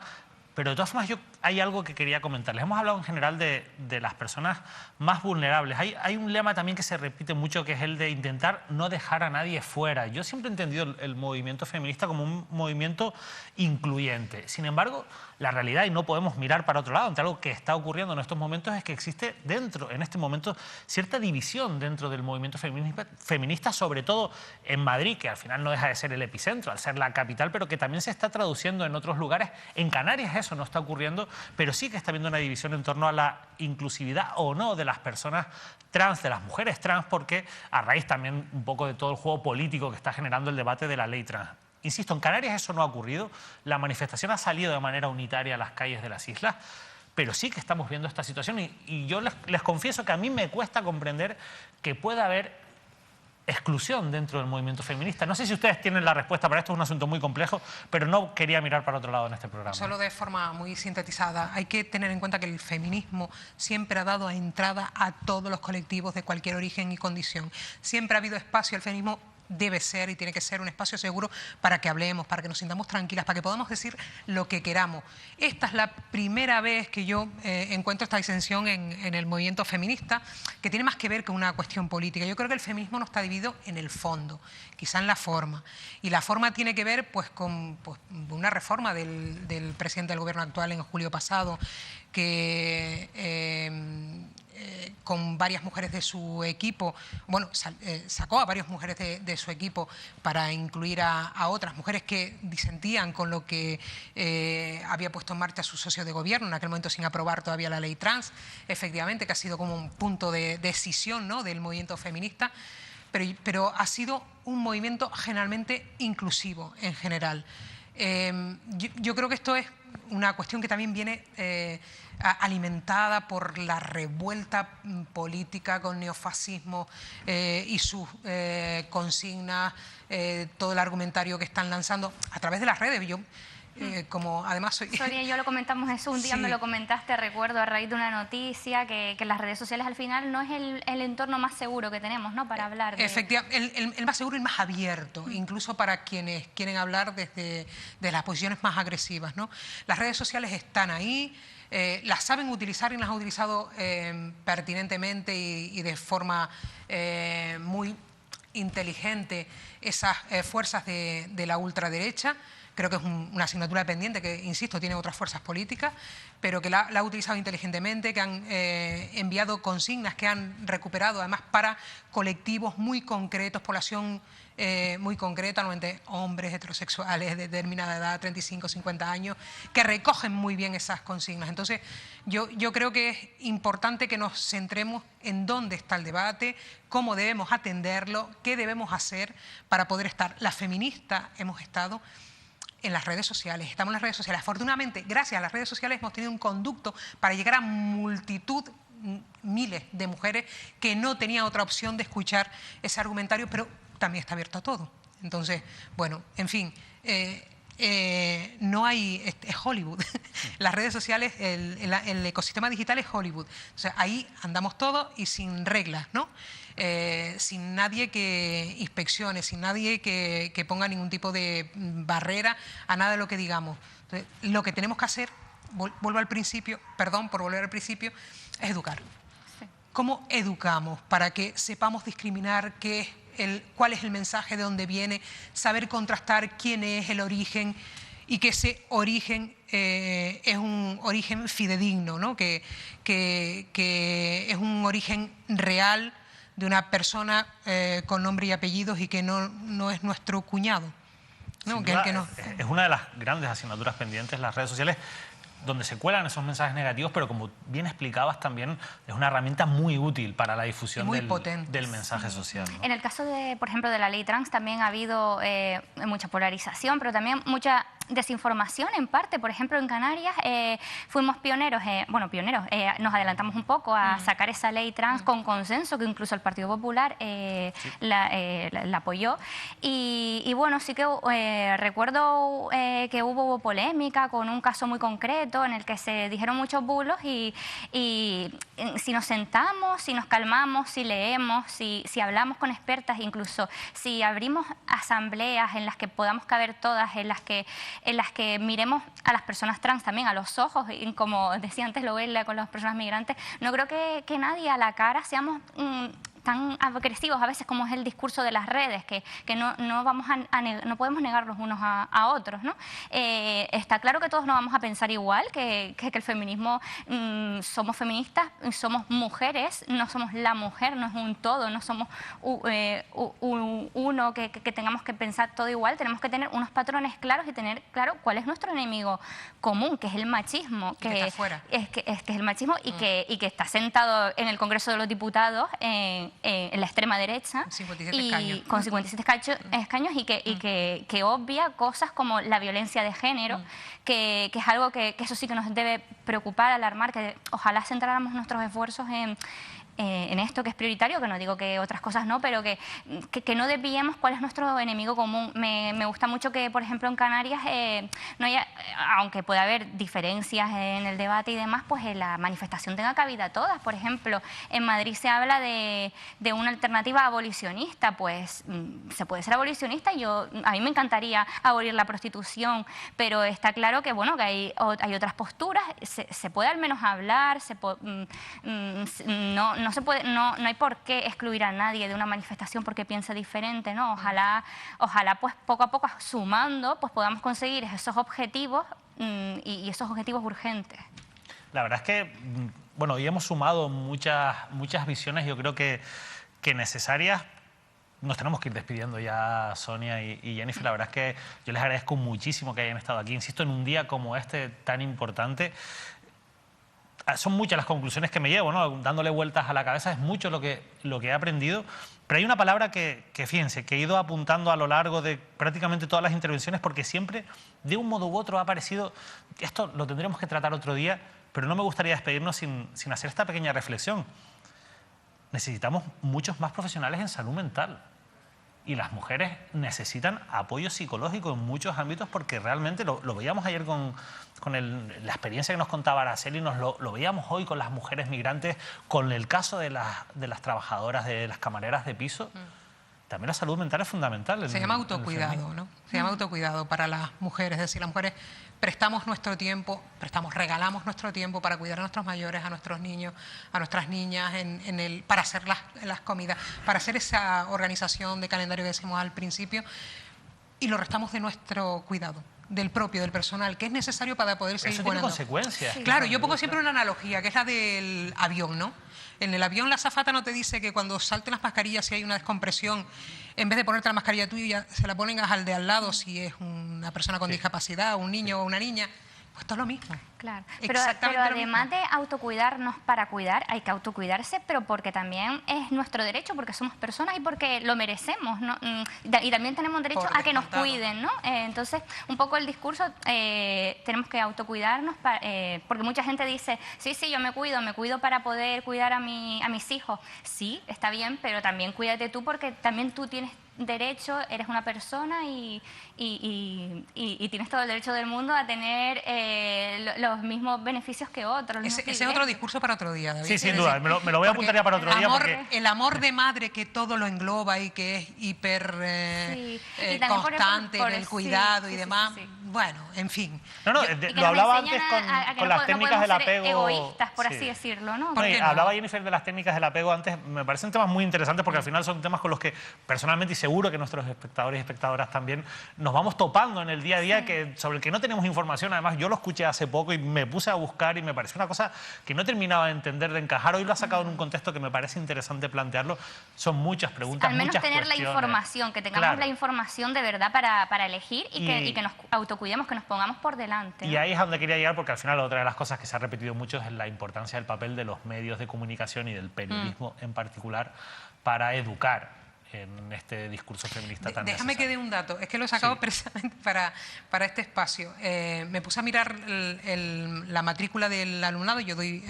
S1: Pero de todas formas, hay algo que quería comentarles. Hemos hablado en general de las personas más vulnerables. Hay un lema también que se repite mucho, que es el de intentar no dejar a nadie fuera. Yo siempre he entendido el movimiento feminista como un movimiento incluyente. Sin embargo, la realidad, y no podemos mirar para otro lado, ante algo que está ocurriendo en estos momentos, es que existe en este momento, cierta división dentro del movimiento feminista, sobre todo en Madrid, que al final no deja de ser el epicentro, al ser la capital, pero que también se está traduciendo en otros lugares. En Canarias eso no está ocurriendo, pero sí que está habiendo una división en torno a la inclusividad o no de las personas trans, de las mujeres trans, porque a raíz también un poco de todo el juego político que está generando el debate de la ley trans. Insisto, en Canarias eso no ha ocurrido, la manifestación ha salido de manera unitaria a las calles de las islas, pero sí que estamos viendo esta situación y yo les confieso que a mí me cuesta comprender que pueda haber exclusión dentro del movimiento feminista. No sé si ustedes tienen la respuesta para esto, es un asunto muy complejo, pero no quería mirar para otro lado en este programa.
S2: Solo de forma muy sintetizada, hay que tener en cuenta que el feminismo siempre ha dado entrada a todos los colectivos de cualquier origen y condición. Siempre ha habido espacio, el feminismo debe ser y tiene que ser un espacio seguro para que hablemos, para que nos sintamos tranquilas, para que podamos decir lo que queramos. Esta es la primera vez que yo encuentro esta disensión en el movimiento feminista, que tiene más que ver con una cuestión política. Yo creo que el feminismo no está dividido en el fondo, quizá en la forma. Y la forma tiene que ver pues, con una reforma del presidente del gobierno actual en julio pasado, que con varias mujeres de su equipo, bueno, sacó a varias mujeres de su equipo para incluir a otras mujeres que disentían con lo que había puesto en marcha su socio de gobierno, en aquel momento sin aprobar todavía la ley trans, efectivamente, que ha sido como un punto de decisión, ¿no?, del movimiento feminista, pero ha sido un movimiento generalmente inclusivo en general. Yo creo que esto es una cuestión que también viene alimentada por la revuelta política con neofascismo y sus consignas, todo el argumentario que están lanzando a través de las redes. Yo, como además soy...
S3: Soria y yo lo comentamos eso, un día sí. Me lo comentaste, recuerdo, a raíz de una noticia, que las redes sociales al final no es el entorno más seguro que tenemos, ¿no?, para hablar de...
S2: Efectivamente, el más seguro y más abierto, incluso para quienes quieren hablar desde las posiciones más agresivas, ¿no? Las redes sociales están ahí, las saben utilizar y las han utilizado pertinentemente y de forma muy inteligente esas fuerzas de la ultraderecha. Creo que es una asignatura pendiente que, insisto, tiene otras fuerzas políticas, pero que la ha utilizado inteligentemente, que han enviado consignas, que han recuperado además para colectivos muy concretos, población muy concreta, normalmente hombres heterosexuales de determinada edad, 35, 50 años, que recogen muy bien esas consignas. Entonces, yo creo que es importante que nos centremos en dónde está el debate, cómo debemos atenderlo, qué debemos hacer para poder estar. Las feministas hemos estado en las redes sociales, estamos en las redes sociales. Afortunadamente, gracias a las redes sociales hemos tenido un conducto para llegar a multitud, miles de mujeres que no tenían otra opción de escuchar ese argumentario, pero también está abierto a todo. Entonces, bueno, en fin, no hay... es Hollywood. Las redes sociales, el ecosistema digital es Hollywood. O sea, ahí andamos todos y sin reglas, ¿no? Sin nadie que inspeccione, sin nadie que ponga ningún tipo de barrera a nada de lo que digamos. Entonces, lo que tenemos que hacer, vuelvo al principio, perdón por volver al principio, es educar. Sí. ¿Cómo educamos para que sepamos discriminar cuál es el mensaje, de dónde viene, saber contrastar quién es el origen y que ese origen es un origen fidedigno, ¿no? que es un origen real de una persona con nombre y apellidos y que no es nuestro cuñado, ¿no?
S1: Es una de las grandes asignaturas pendientes, las redes sociales. donde se cuelan esos mensajes negativos, pero como bien explicabas también, es una herramienta muy útil para la difusión del mensaje social, ¿no?
S3: En el caso, por ejemplo, de la ley trans también ha habido mucha polarización, pero también mucha desinformación en parte. Por ejemplo, en Canarias fuimos pioneros, nos adelantamos un poco a sacar esa ley trans con consenso, que incluso el Partido Popular la apoyó. Y bueno, sí que recuerdo que hubo polémica con un caso muy concreto en el que se dijeron muchos bulos y si nos sentamos, si nos calmamos, si leemos, si hablamos con expertas, incluso si abrimos asambleas en las que podamos caber todas, en las que miremos a las personas trans también a los ojos, y como decía antes Loela con las personas migrantes, no creo que nadie a la cara seamos tan agresivos a veces como es el discurso de las redes, que no podemos negar los unos a otros, ¿no? Está claro que todos no vamos a pensar igual, que el feminismo, somos feministas, somos mujeres, no somos la mujer, no es un todo, no somos uno que tengamos que pensar todo igual. Tenemos que tener unos patrones claros y tener claro cuál es nuestro enemigo común, que es el machismo, que está fuera. Es el machismo y que está sentado en el Congreso de los Diputados en la extrema derecha,
S2: 57 escaños.
S3: Con 57 escaños y que obvia cosas como la violencia de género, que es algo que eso sí que nos debe preocupar, alarmar, que ojalá centráramos nuestros esfuerzos en esto que es prioritario, que no digo que otras cosas no, pero que no desviemos cuál es nuestro enemigo común. Me gusta mucho que, por ejemplo, en Canarias, no haya, aunque pueda haber diferencias en el debate y demás, pues la manifestación tenga cabida todas. Por ejemplo, en Madrid se habla de una alternativa abolicionista, pues se puede ser abolicionista y a mí me encantaría abolir la prostitución, pero está claro que, bueno, que hay otras posturas, se puede al menos hablar, no hay por qué excluir a nadie de una manifestación porque piense diferente, ¿no? Ojalá pues poco a poco sumando pues podamos conseguir esos objetivos y esos objetivos urgentes.
S1: La verdad es que, bueno, hoy hemos sumado muchas visiones, yo creo que necesarias. Nos tenemos que ir despidiendo ya, Sonia y Jennifer. La verdad es que yo les agradezco muchísimo que hayan estado aquí. Insisto, en un día como este tan importante. Son muchas las conclusiones que me llevo, ¿no? Dándole vueltas a la cabeza, es mucho lo que he aprendido. Pero hay una palabra que fíjense, que he ido apuntando a lo largo de prácticamente todas las intervenciones, porque siempre, de un modo u otro, ha parecido, esto lo tendremos que tratar otro día, pero no me gustaría despedirnos sin hacer esta pequeña reflexión. Necesitamos muchos más profesionales en salud mental. Y las mujeres necesitan apoyo psicológico en muchos ámbitos, porque realmente lo veíamos ayer con la experiencia que nos contaba Araceli, lo veíamos hoy con las mujeres migrantes, con el caso de las trabajadoras, de las camareras de piso. También la salud mental es fundamental.
S2: Se llama autocuidado, ¿no? Se llama autocuidado para las mujeres. Es decir, las mujeres prestamos nuestro tiempo, regalamos nuestro tiempo para cuidar a nuestros mayores, a nuestros niños, a nuestras niñas, para hacer las comidas, para hacer esa organización de calendario que decimos al principio, y lo restamos de nuestro cuidado, del personal, que es necesario para poder seguir
S1: cuidando. Eso tiene consecuencias.
S2: Sí, claro, yo pongo siempre una analogía, que es la del avión, ¿no? En el avión la azafata no te dice que cuando salten las mascarillas, si hay una descompresión, en vez de ponerte la mascarilla tuya, se la ponen al de al lado, si es una persona con discapacidad, un niño o una niña. Pues esto es lo mismo.
S3: Claro, pero además de autocuidarnos para cuidar, hay que autocuidarse, pero porque también es nuestro derecho, porque somos personas y porque lo merecemos, ¿no? Y también tenemos derecho a que nos cuiden, ¿no? Entonces, un poco el discurso, tenemos que autocuidarnos, porque mucha gente dice, sí, yo me cuido para poder cuidar a mis hijos. Sí, está bien, pero también cuídate tú, porque también tú tienes derecho, eres una persona y tienes todo el derecho del mundo a tener los mismos beneficios que otros.
S2: Ese es otro discurso para otro día, David.
S1: Sí, sin duda, me lo voy a apuntar ya para otro día.
S2: El amor de madre que todo lo engloba y que es hiper constante en el cuidado y demás. Bueno, en fin.
S1: Lo hablaba antes con las técnicas del apego.
S3: Egoístas, por así decirlo, ¿no?
S1: Hablaba Jennifer de las técnicas del apego antes. Me parecen temas muy interesantes, porque al final son temas con los que personalmente, y seguro que nuestros espectadores y espectadoras también, nos vamos topando en el día a día, sobre el que no tenemos información. Además, yo lo escuché hace poco y me puse a buscar y me pareció una cosa que no terminaba de entender, de encajar. Hoy lo ha sacado en un contexto que me parece interesante plantearlo. Son muchas preguntas,
S3: al menos
S1: muchas
S3: tener
S1: cuestiones.
S3: La información, que tengamos la información de verdad para elegir y que nos autocuidemos autocuidemos, que nos pongamos por delante, ¿no?
S1: Y ahí es a donde quería llegar, porque al final otra de las cosas que se ha repetido mucho es la importancia del papel de los medios de comunicación y del periodismo en particular para educar en este discurso feminista tan
S2: Déjame
S1: necesario.
S2: que dé un dato, es que lo he sacado precisamente para este espacio. Me puse a mirar la matrícula del alumnado. Yo doy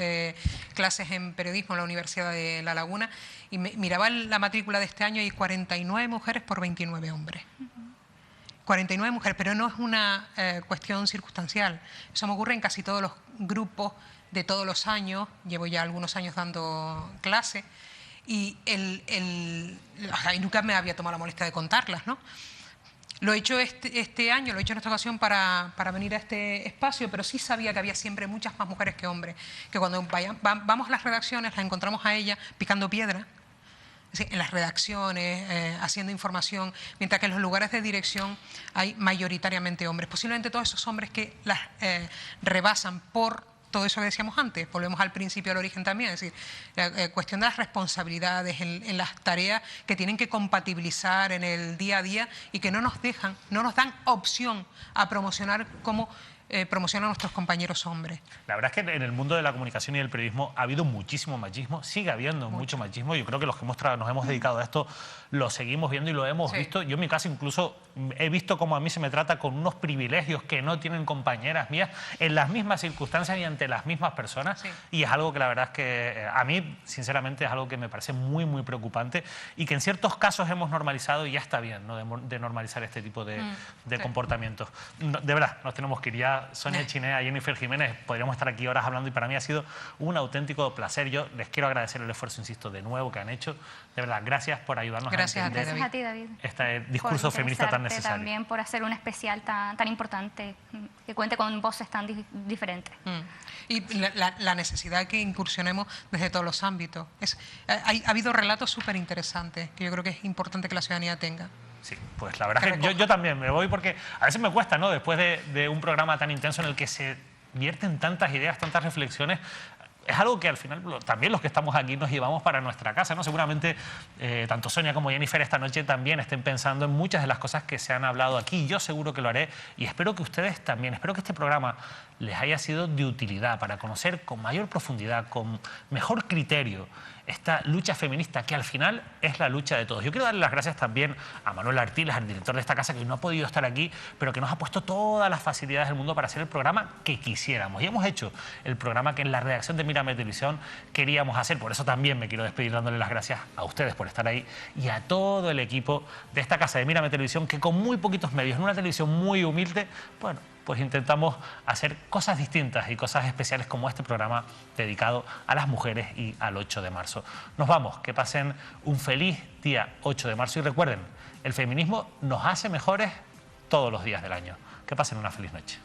S2: clases en periodismo en la Universidad de La Laguna y miraba la matrícula de este año y hay 49 mujeres por 29 hombres. 49 mujeres, pero no es una cuestión circunstancial. Eso me ocurre en casi todos los grupos de todos los años. Llevo ya algunos años dando clase. Y nunca me había tomado la molestia de contarlas, ¿no? Lo he hecho este año, lo he hecho en esta ocasión para venir a este espacio, pero sí sabía que había siempre muchas más mujeres que hombres, que cuando vamos a las redacciones las encontramos a ellas picando piedra, es decir, en las redacciones, haciendo información, mientras que en los lugares de dirección hay mayoritariamente hombres. Posiblemente todos esos hombres que las rebasan por todo eso que decíamos antes, volvemos al principio, al origen también, es decir, la cuestión de las responsabilidades en las tareas que tienen que compatibilizar en el día a día y que no nos dan opción a promocionar como promocionan nuestros compañeros hombres.
S1: La verdad es que en el mundo de la comunicación y del periodismo ha habido muchísimo machismo, sigue habiendo mucho machismo. Yo creo que los que nos hemos dedicado a esto lo seguimos viendo y lo hemos visto. Yo en mi caso incluso he visto cómo a mí se me trata con unos privilegios que no tienen compañeras mías en las mismas circunstancias y ante las mismas personas. Y es algo que la verdad es que a mí, sinceramente, es algo que me parece muy, muy preocupante y que en ciertos casos hemos normalizado y ya está bien, ¿no?, de normalizar este tipo de comportamientos. No, de verdad, nos tenemos que ir ya. Sonia Chinea, Jennifer Jiménez, podríamos estar aquí horas hablando y para mí ha sido un auténtico placer. Yo les quiero agradecer el esfuerzo, insisto, de nuevo que han hecho. De verdad, gracias por ayudarnos a entender
S3: a ti, David.
S1: Este discurso feminista tan necesario.
S3: También por hacer un especial tan importante, que cuente con voces tan diferentes.
S2: Y la necesidad de que incursionemos desde todos los ámbitos. Ha habido relatos súper interesantes que yo creo que es importante que la ciudadanía tenga.
S1: Sí, pues la verdad es que yo también me voy porque a veces me cuesta, ¿no?, después de un programa tan intenso en el que se vierten tantas ideas, tantas reflexiones. Es algo que al final también los que estamos aquí nos llevamos para nuestra casa, ¿no? Seguramente tanto Sonia como Jennifer esta noche también estén pensando en muchas de las cosas que se han hablado aquí. Yo seguro que lo haré y espero que ustedes también, espero que este programa les haya sido de utilidad para conocer con mayor profundidad, con mejor criterio, esta lucha feminista que al final es la lucha de todos. Yo quiero darle las gracias también a Manuel Artiles, el director de esta casa, que no ha podido estar aquí, pero que nos ha puesto todas las facilidades del mundo para hacer el programa que quisiéramos. Y hemos hecho el programa que en la redacción de Mírame Televisión queríamos hacer. Por eso también me quiero despedir dándole las gracias a ustedes por estar ahí y a todo el equipo de esta casa de Mírame Televisión, que con muy poquitos medios, en una televisión muy humilde, bueno, pues intentamos hacer cosas distintas y cosas especiales como este programa dedicado a las mujeres y al 8 de marzo. Nos vamos, que pasen un feliz día 8 de marzo y recuerden, el feminismo nos hace mejores todos los días del año. Que pasen una feliz noche.